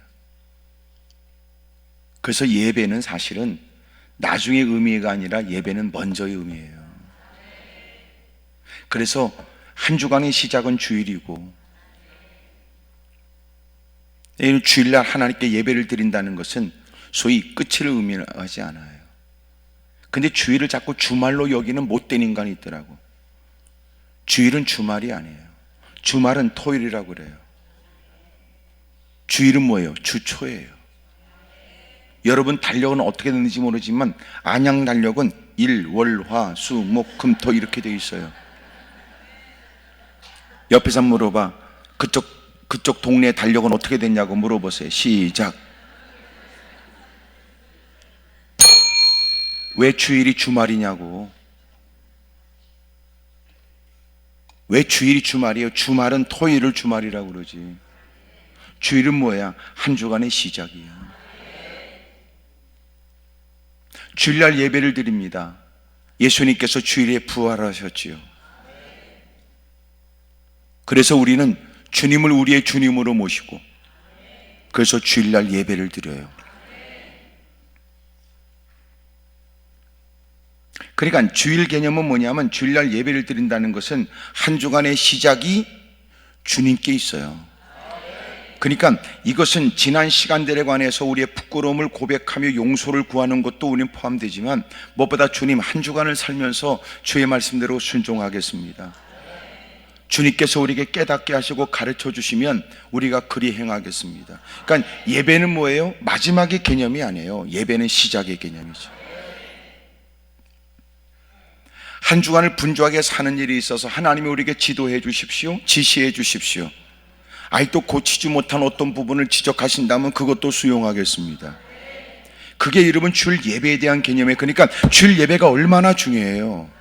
S1: 그래서 예배는 사실은 나중의 의미가 아니라 예배는 먼저의 의미예요. 그래서 한 주간의 시작은 주일이고, 주일날 하나님께 예배를 드린다는 것은 소위 끝을 의미하지 않아요. 근데 주일을 자꾸 주말로 여기는 못된 인간이 있더라고. 주일은 주말이 아니에요. 주말은 토요일이라고 그래요. 주일은 뭐예요? 주초예요. 여러분 달력은 어떻게 되는지 모르지만 안양 달력은 일, 월, 화, 수, 목, 금, 토 이렇게 되어 있어요. 옆에서 물어봐. 그쪽 동네 달력은 어떻게 됐냐고 물어보세요. 시작. 왜 주일이 주말이냐고. 왜 주일이 주말이에요? 주말은 토요일을 주말이라고 그러지. 주일은 뭐야? 한 주간의 시작이야. 주일날 예배를 드립니다. 예수님께서 주일에 부활하셨지요. 그래서 우리는 주님을 우리의 주님으로 모시고, 그래서 주일날 예배를 드려요. 그러니까 주일 개념은 뭐냐면, 주일날 예배를 드린다는 것은 한 주간의 시작이 주님께 있어요. 그러니까 이것은 지난 시간들에 관해서 우리의 부끄러움을 고백하며 용서를 구하는 것도 우리는 포함되지만, 무엇보다 주님 한 주간을 살면서 주의 말씀대로 순종하겠습니다. 주님께서 우리에게 깨닫게 하시고 가르쳐 주시면 우리가 그리 행하겠습니다. 그러니까 예배는 뭐예요? 마지막의 개념이 아니에요. 예배는 시작의 개념이죠. 한 주간을 분주하게 사는 일이 있어서 하나님이 우리에게 지도해 주십시오. 지시해 주십시오. 아직도 고치지 못한 어떤 부분을 지적하신다면 그것도 수용하겠습니다. 그게 이름은 주일 예배에 대한 개념이에요. 그러니까 주일 예배가 얼마나 중요해요.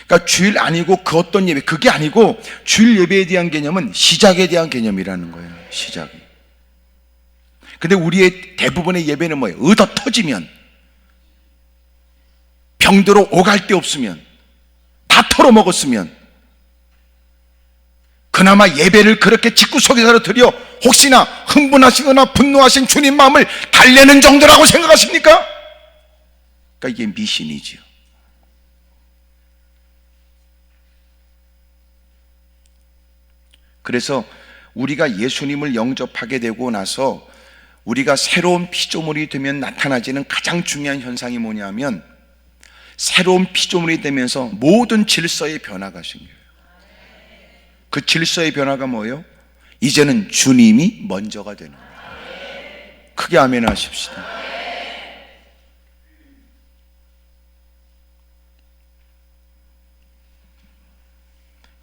S1: 그러니까 주일 아니고 그 어떤 예배, 그게 아니고 주일 예배에 대한 개념은 시작에 대한 개념이라는 거예요. 시작이. 근데 우리의 대부분의 예배는 뭐예요? 얻어 터지면, 병들어 오갈 데 없으면, 다 털어먹었으면, 그나마 예배를 그렇게 집구석에서 드려 혹시나 흥분하시거나 분노하신 주님 마음을 달래는 정도라고 생각하십니까? 그러니까 이게 미신이지요. 그래서 우리가 예수님을 영접하게 되고 나서 우리가 새로운 피조물이 되면 나타나지는 가장 중요한 현상이 뭐냐면, 새로운 피조물이 되면서 모든 질서의 변화가 생겨요. 그 질서의 변화가 뭐예요? 이제는 주님이 먼저가 되는 거예요. 크게 아멘 하십시다.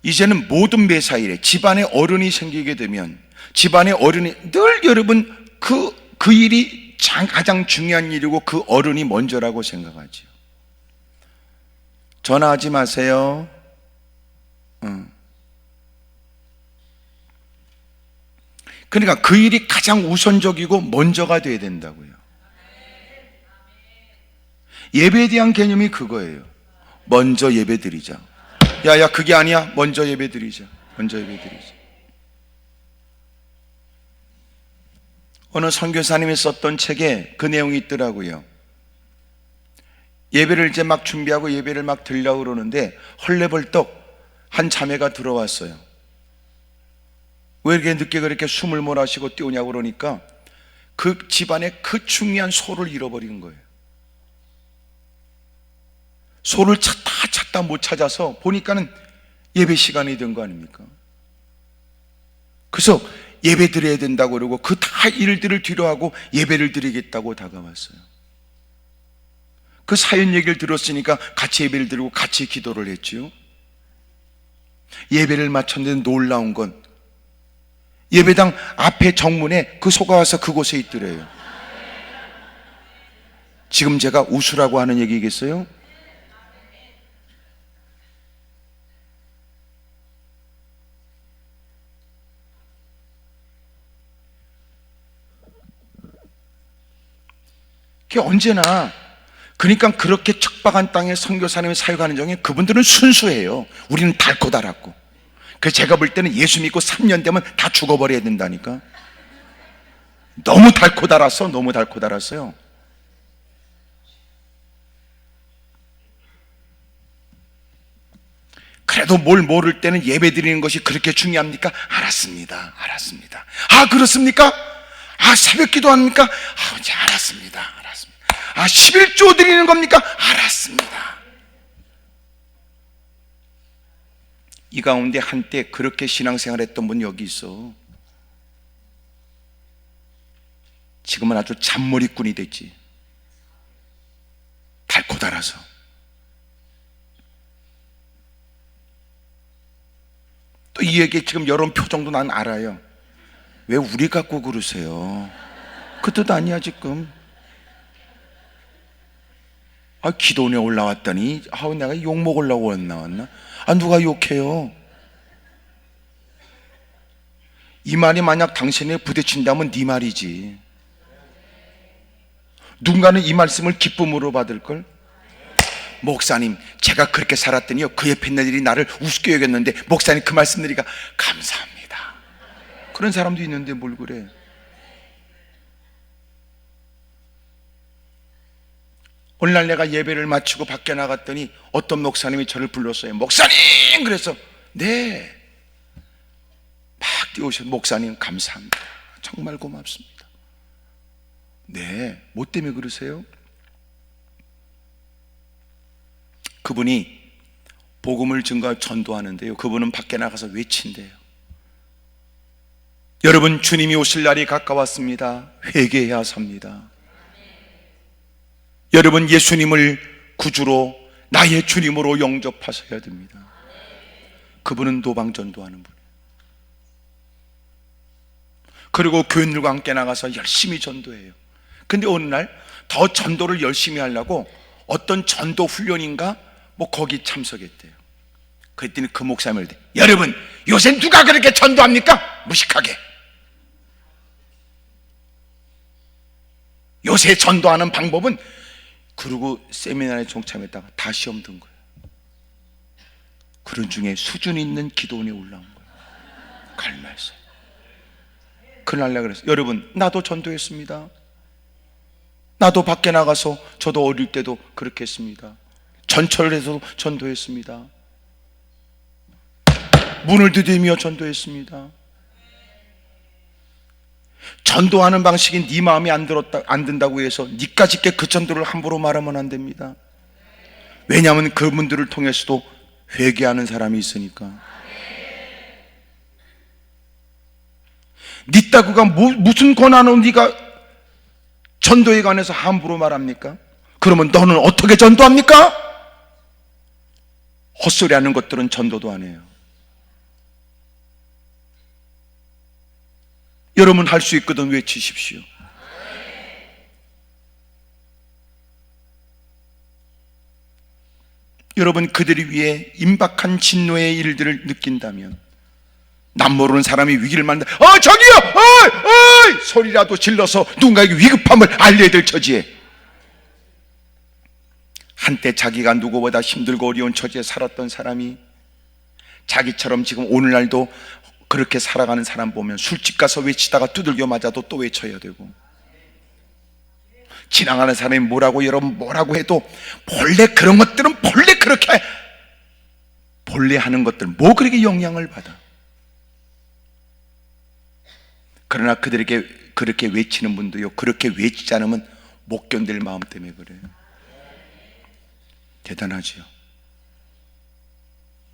S1: 이제는 모든 매사일에 집안에 어른이 생기게 되면, 집안에 어른이 늘 여러분 그 일이 가장 중요한 일이고 그 어른이 먼저라고 생각하죠. 전화하지 마세요. 그러니까 그 일이 가장 우선적이고 먼저가 돼야 된다고요. 예배에 대한 개념이 그거예요. 먼저 예배 드리자. 야, 그게 아니야. 먼저 예배 드리자. 먼저 예배 드리자. 어느 선교사님이 썼던 책에 그 내용이 있더라고요. 예배를 이제 막 준비하고 예배를 막 드리려고 그러는데 헐레벌떡 한 자매가 들어왔어요. 왜 이렇게 늦게 그렇게 숨을 몰아쉬고 뛰어오냐고 그러니까 그 집안에 그 중요한 소를 잃어버린 거예요. 소를 찾다 못 찾아서 보니까는 예배 시간이 된 거 아닙니까? 그래서 예배 드려야 된다고 그러고 그 다 일들을 뒤로하고 예배를 드리겠다고 다가왔어요. 그 사연 얘기를 들었으니까 같이 예배를 드리고 같이 기도를 했죠. 예배를 마쳤는데 놀라운 건 예배당 앞에 정문에 그 소가 와서 그곳에 있더래요. 지금 제가 웃으라고 하는 얘기겠어요? 그게 언제나, 그러니까 그렇게 척박한 땅에 선교사님이 사역하는 중에 그분들은 순수해요. 우리는 닳고 닳았고. 그래서 제가 볼 때는 예수 믿고 3년 되면 다 죽어버려야 된다니까. 너무 닳고 닳았어요. 그래도 뭘 모를 때는 예배 드리는 것이 그렇게 중요합니까? 알았습니다. 알았습니다. 아, 그렇습니까? 아, 새벽 기도 합니까? 아, 이제 알았습니다. 알았습니다. 아, 11조 드리는 겁니까? 알았습니다. 이 가운데 한때 그렇게 신앙생활 했던 분 여기 있어. 지금은 아주 잔머리꾼이 됐지. 달고 달아서. 또 이 얘기 지금 여론 표정도 난 알아요. 왜 우리 갖고 그러세요? 그 뜻 아니야 지금. 아, 기도원에 올라왔더니 내가 욕 먹으려고 나왔나? 아, 누가 욕해요? 이 말이 만약 당신에 부딪힌다면 네 말이지. 누군가는 이 말씀을 기쁨으로 받을걸? 목사님, 제가 그렇게 살았더니요, 그 옆에 있는 일이 나를 우습게 여겼는데 목사님 그 말씀 드리니까 감사합니다. 그런 사람도 있는데 뭘 그래. 어느 날 내가 예배를 마치고 밖에 나갔더니 어떤 목사님이 저를 불렀어요. 목사님! 그래서 네, 막 뛰어오셔서 목사님 감사합니다. 정말 고맙습니다. 네, 뭐 때문에 그러세요? 그분이 복음을 전도하는데요, 그분은 밖에 나가서 외친대요. 여러분, 주님이 오실 날이 가까웠습니다. 회개해야 삽니다. 여러분, 예수님을 구주로 나의 주님으로 영접하셔야 됩니다. 그분은 도방 전도하는 분이에요. 그리고 교인들과 함께 나가서 열심히 전도해요. 근데 어느 날 더 전도를 열심히 하려고 어떤 전도 훈련인가 뭐 거기 참석했대요. 그랬더니 그 목사님을 여러분, 요새 누가 그렇게 전도합니까? 무식하게. 요새 전도하는 방법은, 그러고 세미나에 동참했다가 다 시험 든 거예요. 그런 중에 수준 있는 기도원에 올라온 거예요. 갈매서. 그날 내가 그랬어요. 여러분, 나도 전도했습니다. 나도 밖에 나가서 저도 어릴 때도 그렇게 했습니다. 전철에서도 전도했습니다. 문을 두드리며 전도했습니다. 전도하는 방식이 네 마음에 안 든다고 해서 니까짓 게 그 전도를 함부로 말하면 안 됩니다. 왜냐하면 그분들을 통해서도 회개하는 사람이 있으니까. 니 따구가 무슨 권한으로 네가 전도에 관해서 함부로 말합니까? 그러면 너는 어떻게 전도합니까? 헛소리 하는 것들은 전도도 안 해요. 여러분 할 수 있거든 외치십시오. 여러분, 그들이 위해 임박한 진노의 일들을 느낀다면, 남 모르는 사람이 위기를 만든다. 저기요! 어이! 소리라도 질러서 누군가에게 위급함을 알려야 될 처지에, 한때 자기가 누구보다 힘들고 어려운 처지에 살았던 사람이 자기처럼 지금 오늘날도 그렇게 살아가는 사람 보면 술집 가서 외치다가 두들겨 맞아도 또 외쳐야 되고, 지나가는 사람이 뭐라고 여러분 뭐라고 해도 본래 그런 것들은 본래 그렇게 본래 하는 것들 뭐 그렇게 영향을 받아. 그러나 그들에게 그렇게 외치는 분도요, 그렇게 외치지 않으면 못 견딜 마음 때문에 그래요. 대단하지요.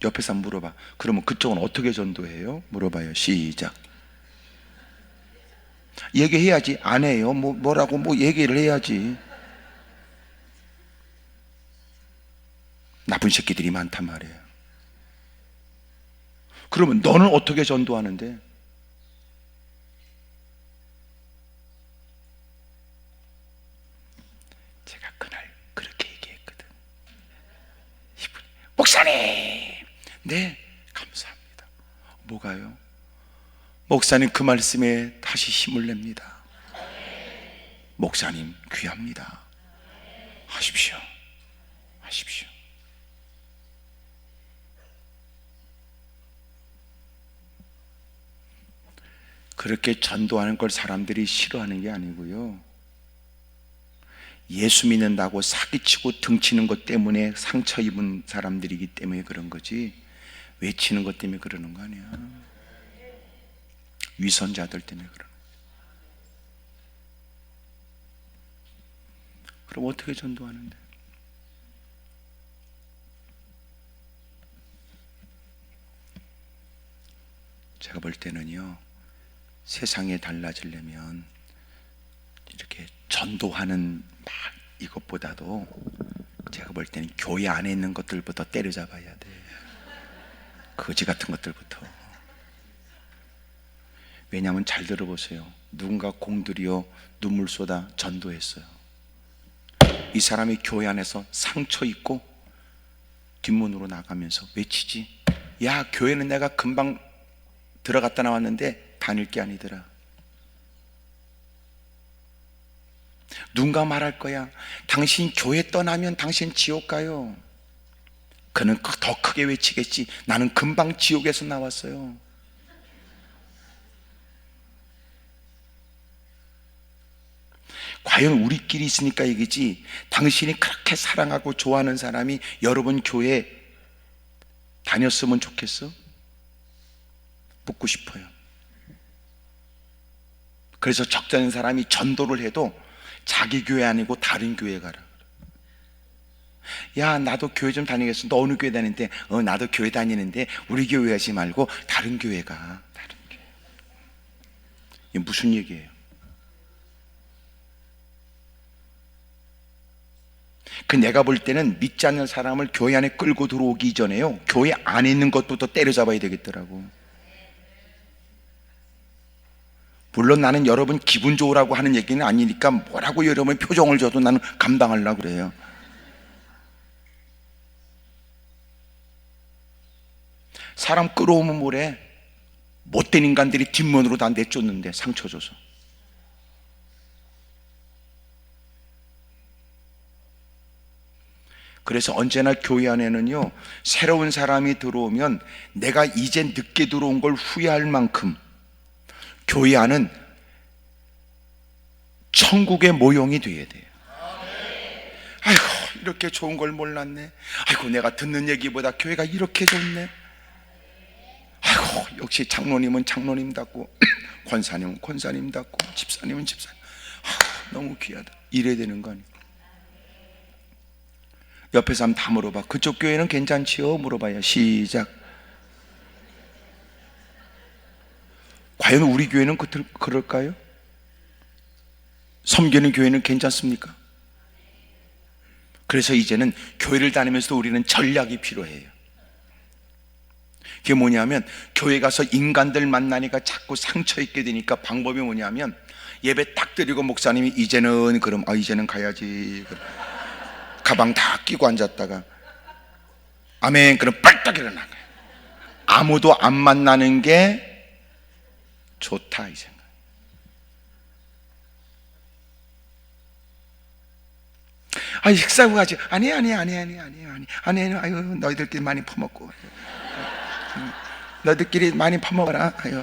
S1: 옆에서 한번 물어봐. 그러면 그쪽은 어떻게 전도해요? 물어봐요. 시작. 얘기해야지. 안 해요. 뭐라고 얘기를 해야지. 나쁜 새끼들이 많단 말이에요. 그러면 너는 어떻게 전도하는데? 제가 그날 그렇게 얘기했거든. 목사님! 네, 감사합니다. 뭐가요? 목사님 그 말씀에 다시 힘을 냅니다. 목사님 귀합니다. 하십시오. 하십시오. 그렇게 전도하는 걸 사람들이 싫어하는 게 아니고요, 예수 믿는다고 사기치고 등치는 것 때문에 상처 입은 사람들이기 때문에 그런 거지, 외치는 것 때문에 그러는 거 아니야. 위선자들 때문에 그러는 거야. 그럼 어떻게 전도하는데? 제가 볼 때는요, 세상에 달라지려면 이렇게 전도하는 막 이것보다도 제가 볼 때는 교회 안에 있는 것들부터 때려잡아야 돼. 거지 같은 것들부터. 왜냐하면 잘 들어보세요. 누군가 공들여 눈물 쏟아 전도했어요. 이 사람이 교회 안에서 상처 입고 뒷문으로 나가면서 외치지, 야, 교회는 내가 금방 들어갔다 나왔는데 다닐 게 아니더라. 누군가 말할 거야, 당신 교회 떠나면 당신 지옥 가요. 그는 더 크게 외치겠지, 나는 금방 지옥에서 나왔어요. 과연 우리끼리 있으니까 얘기지, 당신이 그렇게 사랑하고 좋아하는 사람이 여러분 교회 다녔으면 좋겠어? 묻고 싶어요. 그래서 적잖은 사람이 전도를 해도 자기 교회 아니고 다른 교회 가라. 야, 나도 교회 좀 다니겠어. 너 어느 교회 다니는데? 나도 교회 다니는데 우리 교회 하지 말고 다른 교회 가. 다른 교회. 이게 무슨 얘기예요? 내가 볼 때는 믿지 않는 사람을 교회 안에 끌고 들어오기 전에요, 교회 안에 있는 것부터 때려잡아야 되겠더라고. 물론 나는 여러분 기분 좋으라고 하는 얘기는 아니니까 뭐라고 여러분 표정을 줘도 나는 감당하려고 그래요. 사람 끌어오면 뭐래? 못된 인간들이 뒷문으로 다 내쫓는데, 상처 줘서. 그래서 언제나 교회 안에는요, 새로운 사람이 들어오면 내가 이제 늦게 들어온 걸 후회할 만큼 교회 안은 천국의 모형이 돼야 돼요. 아이고, 이렇게 좋은 걸 몰랐네. 아이고, 내가 듣는 얘기보다 교회가 이렇게 좋네. 아이고, 역시 장로님은 장로님답고 권사님은 권사님답고 집사님은 집사님. 너무 귀하다. 이래야 되는 거 아니에요? 옆에 사람 다 물어봐. 그쪽 교회는 괜찮지요? 물어봐요. 시작. 과연 우리 교회는 그럴까요? 섬기는 교회는 괜찮습니까? 그래서 이제는 교회를 다니면서도 우리는 전략이 필요해요. 그게 뭐냐면, 교회 가서 인간들 만나니까 자꾸 상처 입게 되니까 방법이 뭐냐면, 예배 딱 드리고 목사님이 이제는 그럼 이제는 가야지, 가방 다 끼고 앉았다가 아멘 그럼 빨딱 일어나는 거예요. 아무도 안 만나는 게 좋다, 이 생각. 식사하고 가지. 아니, 아유, 너희들끼리 많이 퍼먹고, 너희들끼리 많이 퍼먹어라. 아유.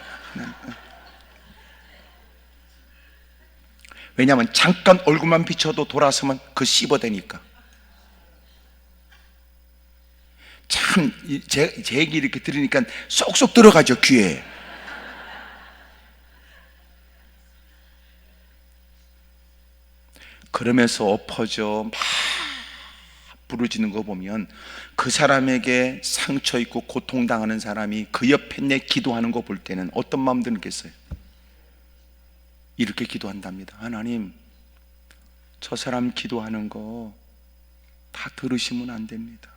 S1: 왜냐하면 잠깐 얼굴만 비춰도 돌아서면 그 씹어대니까. 참, 제 얘기 이렇게 들으니까 쏙쏙 들어가죠, 귀에. 그러면서 엎어져 막 부르짖는 거 보면, 그 사람에게 상처 있고 고통당하는 사람이 그 옆에 내 기도하는 거 볼 때는 어떤 마음 들겠어요? 이렇게 기도한답니다. 하나님, 저 사람 기도하는 거 다 들으시면 안 됩니다.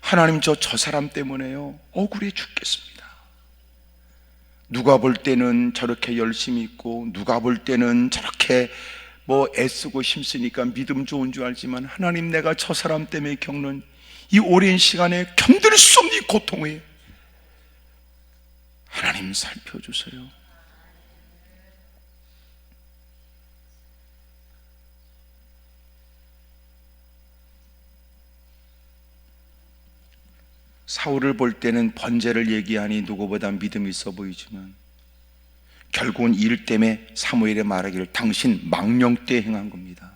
S1: 하나님, 저 사람 때문에요, 억울해 죽겠습니다. 누가 볼 때는 저렇게 열심히 있고, 누가 볼 때는 저렇게 애쓰고 힘쓰니까 믿음 좋은 줄 알지만, 하나님, 내가 저 사람 때문에 겪는 이 오랜 시간에 견딜 수 없는 고통에 하나님 살펴주세요. 사울을 볼 때는 번제를 얘기하니 누구보다 믿음이 있어 보이지만, 결국은 이 일 때문에 사무엘의 말하기를 당신 망령 때 행한 겁니다.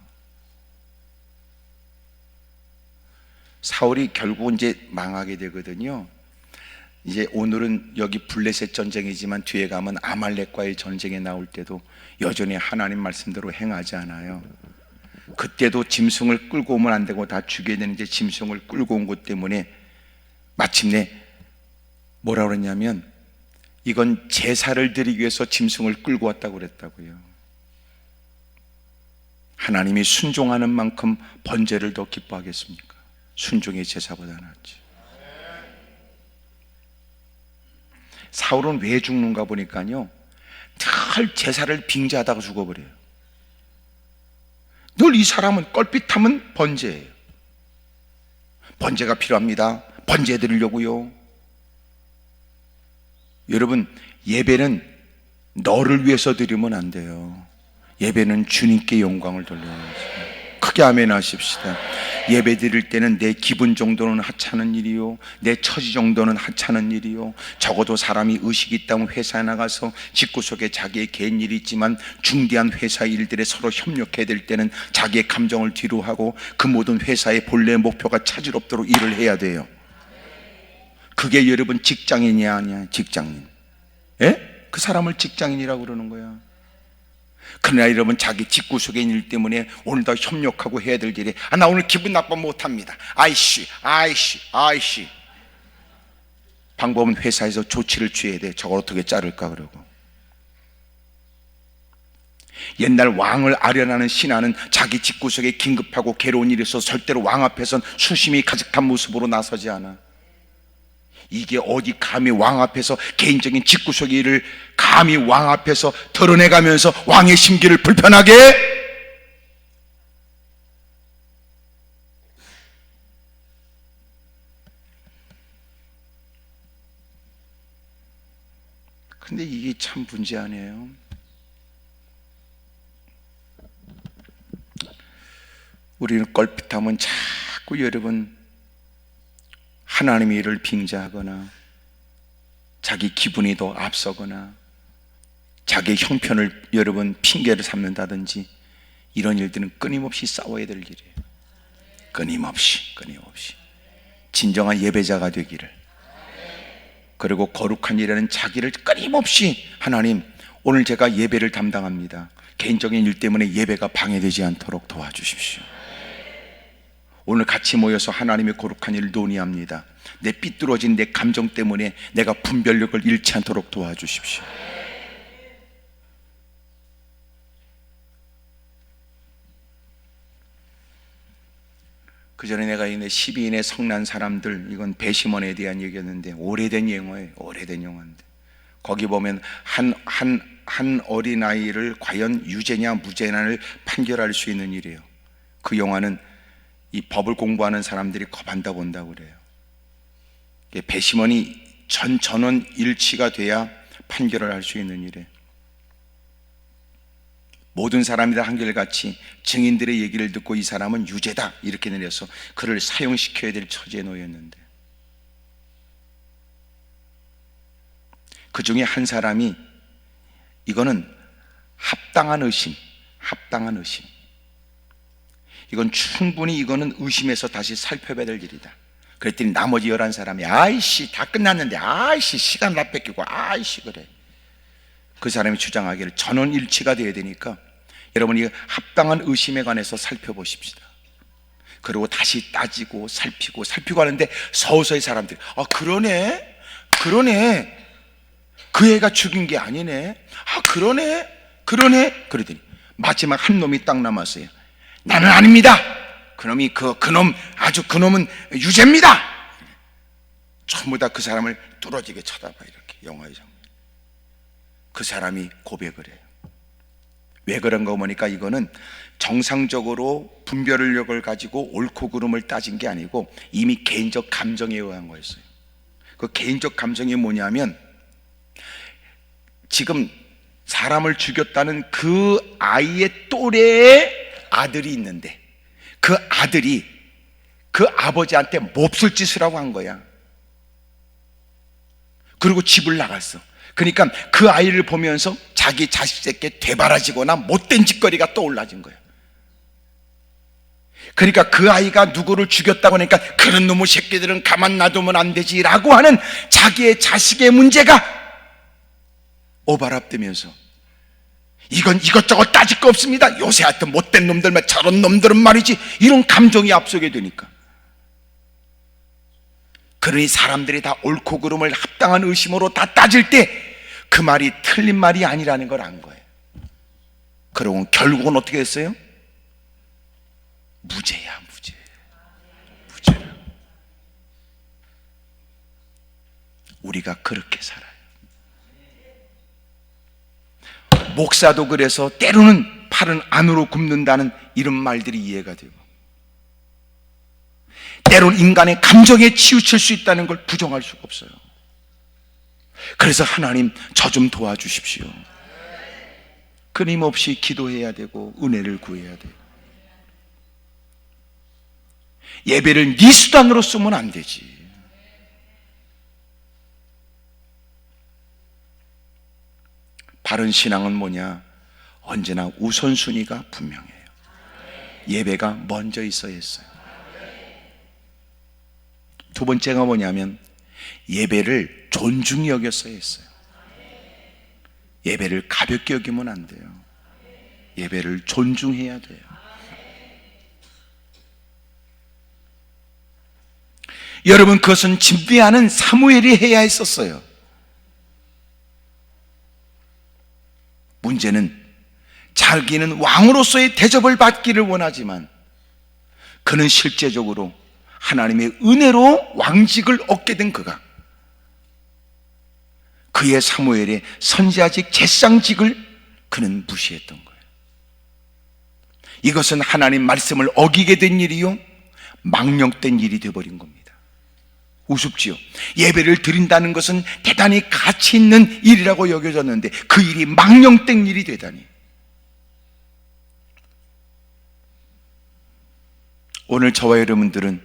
S1: 사울이 결국 이제 망하게 되거든요. 이제 오늘은 여기 블레셋 전쟁이지만 뒤에 가면 아말렉과의 전쟁에 나올 때도 여전히 하나님 말씀대로 행하지 않아요. 그때도 짐승을 끌고 오면 안 되고 다 죽여야 되는데 짐승을 끌고 온 것 때문에 마침내 뭐라 그랬냐면 이건 제사를 드리기 위해서 짐승을 끌고 왔다고 그랬다고요. 하나님이 순종하는 만큼 번제를 더 기뻐하겠습니까? 순종의 제사보다 낫지. 사울은 왜 죽는가 보니까요, 늘 제사를 빙자하다가 죽어버려요. 늘 이 사람은 껄핏하면 번제예요. 번제가 필요합니다. 번제 드리려고요. 여러분, 예배는 너를 위해서 드리면 안 돼요. 예배는 주님께 영광을 돌려야지. 크게 아멘 하십시다. 예배 드릴 때는 내 기분 정도는 하찮은 일이요, 내 처지 정도는 하찮은 일이요, 적어도 사람이 의식이 있다면 회사에 나가서 집구석에 자기의 개인 일이 있지만 중대한 회사 일들에 서로 협력해야 될 때는 자기의 감정을 뒤로 하고 그 모든 회사의 본래 목표가 차질없도록 일을 해야 돼요. 그게 여러분 직장인이 아니야. 직장인. 예? 그 사람을 직장인이라고 그러는 거야. 그러나 여러분, 자기 집구석의 일 때문에 오늘 더 협력하고 해야 될 일에 나 오늘 기분 나빠 못합니다. 아이씨. 방법은 회사에서 조치를 취해야 돼. 저걸 어떻게 자를까 그러고. 옛날 왕을 아련하는 신하는 자기 집구석에 긴급하고 괴로운 일이 있어서 절대로 왕 앞에선 수심이 가득한 모습으로 나서지 않아. 이게 어디 감히 왕 앞에서 개인적인 집구석의 일을 감히 왕 앞에서 드러내가면서 왕의 심기를 불편하게 해? 근데 이게 참 문제 아니에요? 우리는 껄핏하면 자꾸 여러분 하나님의 일을 빙자하거나 자기 기분이 더 앞서거나 자기의 형편을 여러분 핑계를 삼는다든지 이런 일들은 끊임없이 싸워야 될 일이에요. 끊임없이 진정한 예배자가 되기를, 그리고 거룩한 일에는 자기를 끊임없이 하나님, 오늘 제가 예배를 담당합니다. 개인적인 일 때문에 예배가 방해되지 않도록 도와주십시오. 오늘 같이 모여서 하나님의 거룩한 일을 논의합니다. 내 삐뚤어진 내 감정 때문에 내가 분별력을 잃지 않도록 도와주십시오. 그 전에 내가 이 12인의 성난 사람들, 이건 배심원에 대한 얘기였는데 오래된 영화예요. 오래된 영화인데 거기 보면 한 어린아이를 과연 유죄냐 무죄냐를 판결할 수 있는 일이에요. 그 영화는 이 법을 공부하는 사람들이 겁한다고 본다고 그래요. 배심원이 전원 일치가 돼야 판결을 할 수 있는 일이에요. 모든 사람이 다 한결같이 증인들의 얘기를 듣고 이 사람은 유죄다 이렇게 내려서 그를 사형시켜야 될 처지에 놓였는데, 그 중에 한 사람이 이거는 합당한 의심, 이건 충분히 이거는 의심해서 다시 살펴봐야 될 일이다. 그랬더니 나머지 11사람이 아이씨 다 끝났는데 아이씨 시간 나 뺏기고 아이씨 그래. 그 사람이 주장하기를 전원 일치가 돼야 되니까 여러분이 합당한 의심에 관해서 살펴보십시다. 그리고 다시 따지고 살피고 하는데 서서히 사람들이 그러네 그 애가 죽인 게 아니네, 그러네 그러더니 마지막 한 놈이 딱 남았어요. 나는 아닙니다. 그놈이 그놈은 유죄입니다. 전부 다 그 사람을 뚫어지게 쳐다봐. 이렇게 영화의 장면. 그 사람이 고백을 해요. 왜 그런가 보니까 이거는 정상적으로 분별력을 가지고 옳고 그름을 따진 게 아니고 이미 개인적 감정에 의한 거였어요. 그 개인적 감정이 뭐냐면 지금 사람을 죽였다는 그 아이의 또래의 아들이 있는데 그 아들이 그 아버지한테 몹쓸 짓을 하고 한 거야. 그리고 집을 나갔어. 그러니까 그 아이를 보면서 자기 자식에게 되바라지거나 못된 짓거리가 떠올라진 거야. 그러니까 그 아이가 누구를 죽였다고 하니까 그런 놈의 새끼들은 가만 놔두면 안 되지 라고 하는 자기의 자식의 문제가 오바랍되면서 이건 이것저것 따질 거 없습니다. 요새 하여튼 못된 놈들만 저런 놈들은 말이지, 이런 감정이 앞서게 되니까, 그러니 사람들이 다 옳고 그름을 합당한 의심으로 다 따질 때 그 말이 틀린 말이 아니라는 걸 안 거예요. 그러고 결국은 어떻게 됐어요? 무죄야, 무죄. 무죄라. 우리가 그렇게 살아요. 목사도 그래서 때로는 팔은 안으로 굽는다는 이런 말들이 이해가 되고, 때로는 인간의 감정에 치우칠 수 있다는 걸 부정할 수가 없어요. 그래서 하나님, 저 좀 도와주십시오. 끊임없이 기도해야 되고 은혜를 구해야 돼요. 예배를 네 수단으로 쓰면 안 되지. 바른 신앙은 뭐냐? 언제나 우선순위가 분명해요. 예배가 먼저 있어야 했어요. 두 번째가 뭐냐면 예배를 존중히 여겼어야 했어요. 예배를 가볍게 여기면 안 돼요. 예배를 존중해야 돼요. 여러분, 그것은 진비하는 사무엘이 해야 했었어요. 문제는 자기는 왕으로서의 대접을 받기를 원하지만 그는 실제적으로 하나님의 은혜로 왕직을 얻게 된 그가 그의 사무엘의 선지자직 제사장직을 그는 무시했던 거예요. 이것은 하나님 말씀을 어기게 된 일이요, 망령된 일이 되어버린 겁니다. 우습지요. 예배를 드린다는 것은 대단히 가치 있는 일이라고 여겨졌는데 그 일이 망령된 일이 되다니. 오늘 저와 여러분들은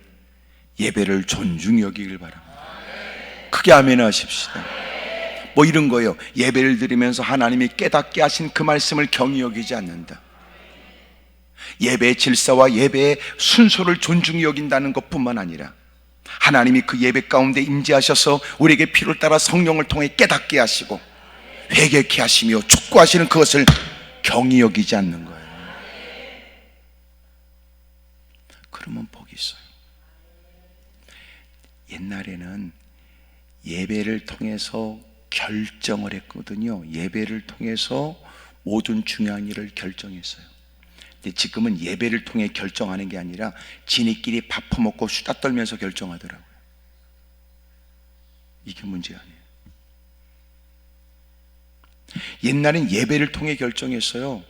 S1: 예배를 존중히 여기길 바랍니다. 크게 아멘 하십시다. 뭐 이런 거예요. 예배를 드리면서 하나님이 깨닫게 하신 그 말씀을 경히 여기지 않는다. 예배의 질서와 예배의 순서를 존중히 여긴다는 것뿐만 아니라 하나님이 그 예배 가운데 임재하셔서 우리에게 필요를 따라 성령을 통해 깨닫게 하시고 회개케 하시며 촉구하시는 그것을 경히 여기지 않는 거예요. 그러면 복이 있어요. 옛날에는 예배를 통해서 결정을 했거든요. 예배를 통해서 모든 중요한 일을 결정했어요. 근데 지금은 예배를 통해 결정하는 게 아니라 지네끼리 밥 퍼먹고 수다 떨면서 결정하더라고요. 이게 문제 아니에요. 옛날엔 예배를 통해 결정했어요.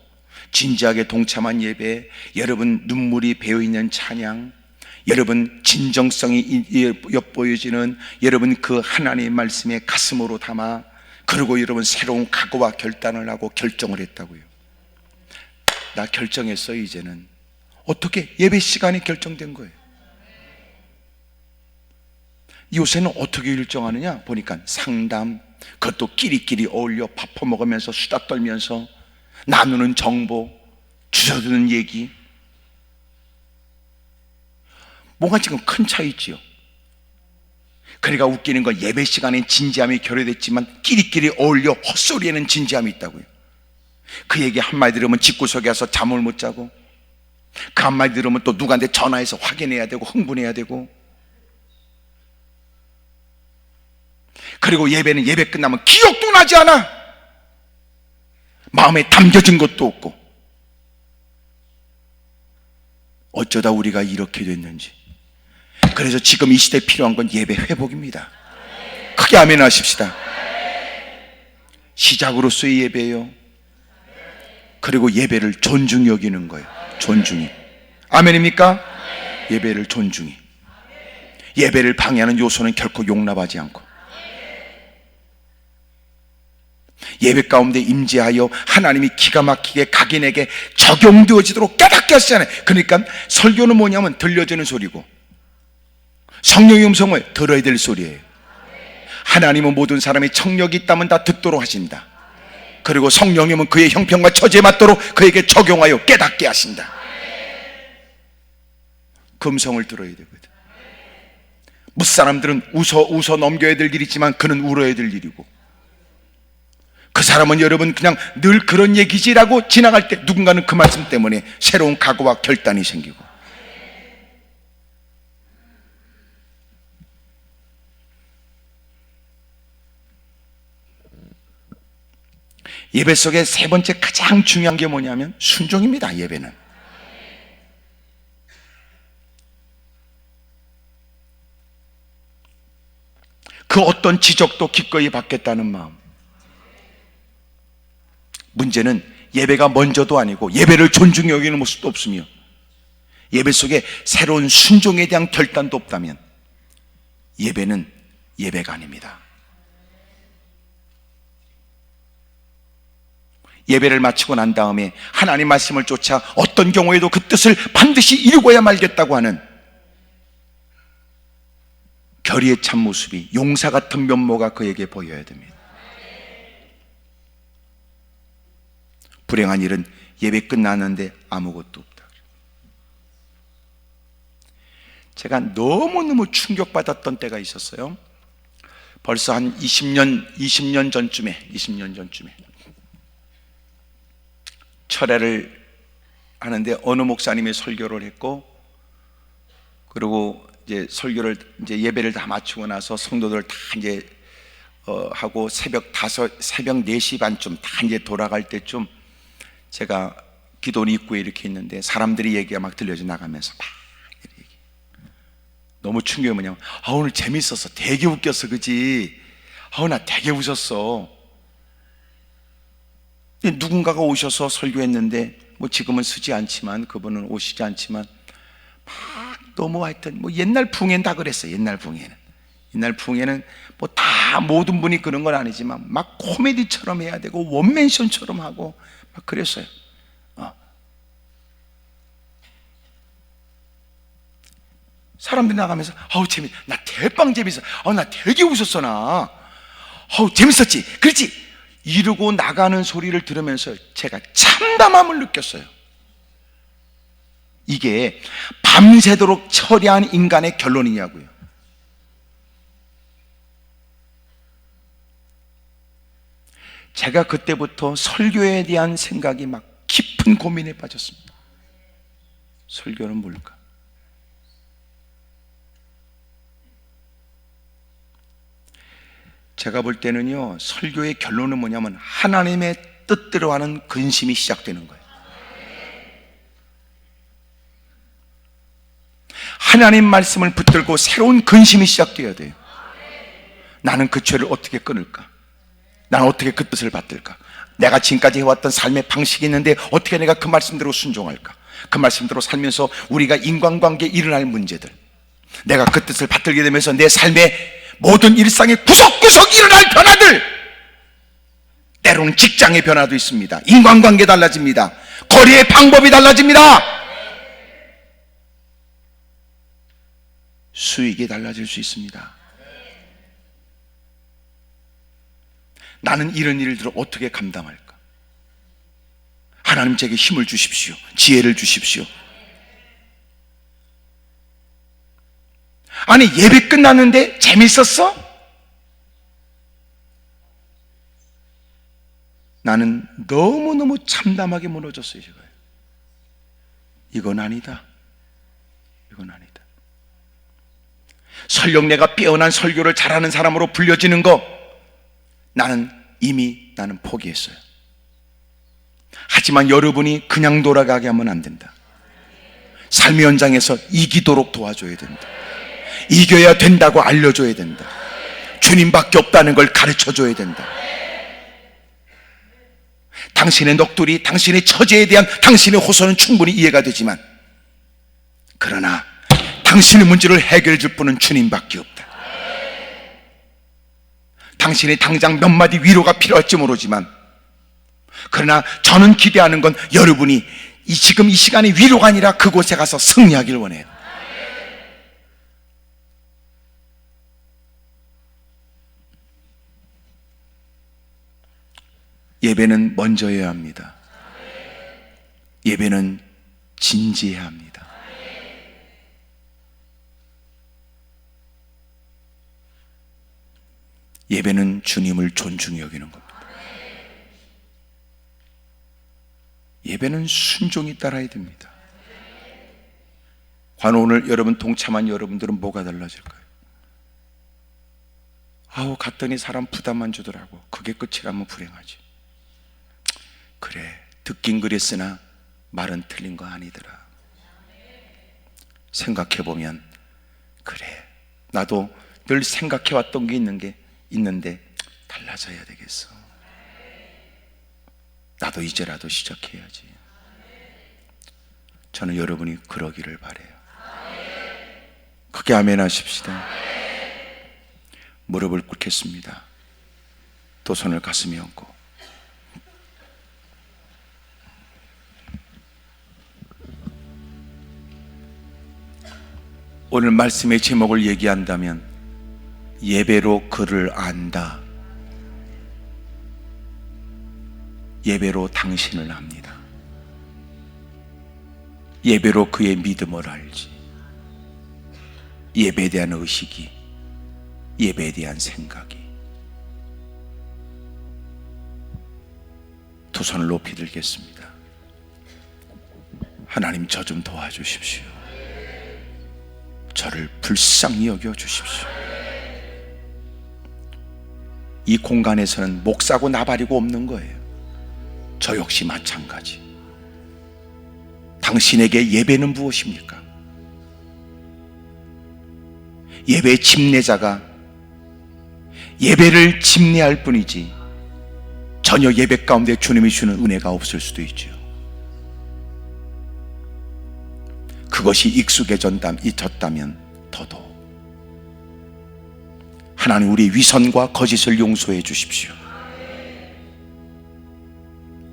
S1: 진지하게 동참한 예배, 여러분 눈물이 배어있는 찬양, 여러분 진정성이 엿보여지는 여러분 그 하나님의 말씀에 가슴으로 담아, 그리고 여러분 새로운 각오와 결단을 하고 결정을 했다고요. 나 결정했어요. 이제는 어떻게 예배 시간이 결정된 거예요. 요새는 어떻게 결정하느냐 보니까 상담, 그것도 끼리끼리 어울려 밥 퍼먹으면서 수다 떨면서 나누는 정보, 주워드는 얘기, 뭔가 지금 큰 차이 있지요. 그러니까 웃기는 건 예배 시간엔 진지함이 결여됐지만 끼리끼리 어울려 헛소리에는 진지함이 있다고요. 그 얘기 한마디 들으면 집구석에 와서 잠을 못 자고, 그 한마디 들으면 또 누구한테 전화해서 확인해야 되고 흥분해야 되고, 그리고 예배는 예배 끝나면 기억도 나지 않아. 마음에 담겨진 것도 없고. 어쩌다 우리가 이렇게 됐는지. 그래서 지금 이 시대에 필요한 건 예배 회복입니다. 크게 아멘 하십시다. 시작으로서의 예배예요. 그리고 예배를 존중히 여기는 거예요. 존중히. 아멘입니까? 예배를 존중히. 예배를 방해하는 요소는 결코 용납하지 않고, 예배 가운데 임재하여 하나님이 기가 막히게 각인에게 적용되어지도록 깨닫게 하시잖아요. 그러니까 설교는 뭐냐면 들려지는 소리고, 성령의 음성을 들어야 될 소리예요. 하나님은 모든 사람이 청력이 있다면 다 듣도록 하신다. 그리고 성령님은 그의 형편과 처지에 맞도록 그에게 적용하여 깨닫게 하신다. 금성을 들어야 되거든. 무사람들은 웃어 넘겨야 될 일이지만 그는 울어야 될 일이고, 그 사람은 여러분 그냥 늘 그런 얘기지라고 지나갈 때 누군가는 그 말씀 때문에 새로운 각오와 결단이 생기고, 예배 속에 세 번째 가장 중요한 게 뭐냐면 순종입니다. 예배는 그 어떤 지적도 기꺼이 받겠다는 마음. 문제는 예배가 먼저도 아니고 예배를 존중히 여기는 모습도 없으며 예배 속에 새로운 순종에 대한 결단도 없다면 예배는 예배가 아닙니다. 예배를 마치고 난 다음에 하나님 말씀을 쫓아 어떤 경우에도 그 뜻을 반드시 이루고야 말겠다고 하는 결의의 참 모습이, 용사 같은 면모가 그에게 보여야 됩니다. 불행한 일은 예배 끝났는데 아무것도 없다. 제가 너무너무 충격받았던 때가 있었어요. 벌써 한 20년 전쯤에 철회를 하는데 어느 목사님이 설교를 했고, 그리고 이제 설교를 이제 예배를 다 마치고 나서 성도들 다 이제 하고 새벽 4시 반쯤 다 이제 돌아갈 때쯤 제가 기도원 입구에 이렇게 있는데 사람들이 얘기가 막 들려져 나가면서 막 얘기. 너무 충격이 뭐냐면, 오늘 재밌었어, 되게 웃겼어, 그지? 나 되게 웃었어. 누군가가 오셔서 설교했는데 뭐 지금은 쓰지 않지만, 그분은 오시지 않지만 막 너무 하여튼 뭐 옛날 붕에는 다 그랬어요. 옛날 붕에는 뭐 다 모든 분이 그런 건 아니지만 막 코미디처럼 해야 되고 원맨션처럼 하고 막 그랬어요. 사람들이 나가면서 나 대빵 재밌어, 나 되게 웃었어, 나 재밌었지, 그렇지, 이러고 나가는 소리를 들으면서 제가 참담함을 느꼈어요. 이게 밤새도록 처리한 인간의 결론이냐고요. 제가 그때부터 설교에 대한 생각이 막 깊은 고민에 빠졌습니다. 설교는 뭘까? 제가 볼 때는요, 설교의 결론은 뭐냐면 하나님의 뜻대로 하는 근심이 시작되는 거예요. 하나님 말씀을 붙들고 새로운 근심이 시작되어야 돼요. 나는 그 죄를 어떻게 끊을까? 나는 어떻게 그 뜻을 받들까? 내가 지금까지 해왔던 삶의 방식이 있는데 어떻게 내가 그 말씀대로 순종할까? 그 말씀대로 살면서 우리가 인간관계에 일어날 문제들, 내가 그 뜻을 받들게 되면서 내 삶의 모든 일상의 구석구석 일어날 변화들, 때로는 직장의 변화도 있습니다. 인간관계 달라집니다. 거리의 방법이 달라집니다. 수익이 달라질 수 있습니다. 나는 이런 일들을 어떻게 감당할까? 하나님 제게 힘을 주십시오. 지혜를 주십시오. 아니, 예배 끝났는데 재밌었어? 나는 너무너무 참담하게 무너졌어요. 제가 이건 아니다. 설령 내가 빼어난 설교를 잘하는 사람으로 불려지는 거, 나는 포기했어요. 하지만 여러분이 그냥 돌아가게 하면 안 된다. 삶의 현장에서 이기도록 도와줘야 된다. 이겨야 된다고 알려줘야 된다. 주님밖에 없다는 걸 가르쳐줘야 된다. 당신의 넋두리, 당신의 처지에 대한 당신의 호소는 충분히 이해가 되지만, 그러나 당신의 문제를 해결해 줄 분은 주님밖에 없다. 당신이 당장 몇 마디 위로가 필요할지 모르지만, 그러나 저는 기대하는 건 여러분이 지금 이 시간이 위로가 아니라 그곳에 가서 승리하길 원해요. 예배는 먼저여야 합니다. 예배는 진지해야 합니다. 예배는 주님을 존중히 여기는 겁니다. 예배는 순종이 따라야 됩니다. 과연 오늘 여러분 동참한 여러분들은 뭐가 달라질까요? 아우, 갔더니 사람 부담만 주더라고. 그게 끝이라면 불행하지. 그래, 듣긴 그랬으나 말은 틀린 거 아니더라. 생각해보면 그래, 나도 늘 생각해왔던 게 있는데 달라져야 되겠어. 나도 이제라도 시작해야지. 저는 여러분이 그러기를 바라요. 크게 아멘 하십시다. 무릎을 꿇겠습니다. 또 손을 가슴에 얹고, 오늘 말씀의 제목을 얘기한다면 예배로 그를 안다, 예배로 당신을 압니다. 예배로 그의 믿음을 알지. 예배에 대한 의식이, 예배에 대한 생각이. 두 손을 높이 들겠습니다. 하나님, 저 좀 도와주십시오. 저를 불쌍히 여겨주십시오. 이 공간에서는 목사고 나발이고 없는 거예요. 저 역시 마찬가지. 당신에게 예배는 무엇입니까? 예배의 집례자가 예배를 집례할 뿐이지 전혀 예배 가운데 주님이 주는 은혜가 없을 수도 있죠. 그것이 익숙해졌다면 더더욱 하나님, 우리 위선과 거짓을 용서해 주십시오.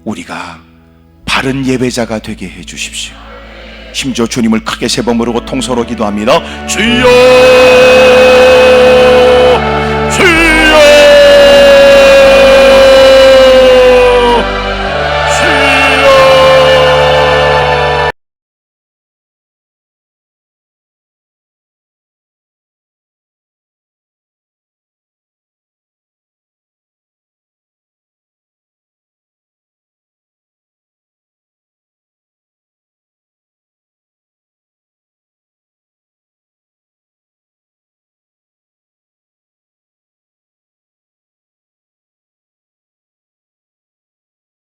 S1: 우리가 바른 예배자가 되게 해 주십시오. 심지어 주님을 크게 세 번 부르고 통서로 기도합니다. 주여!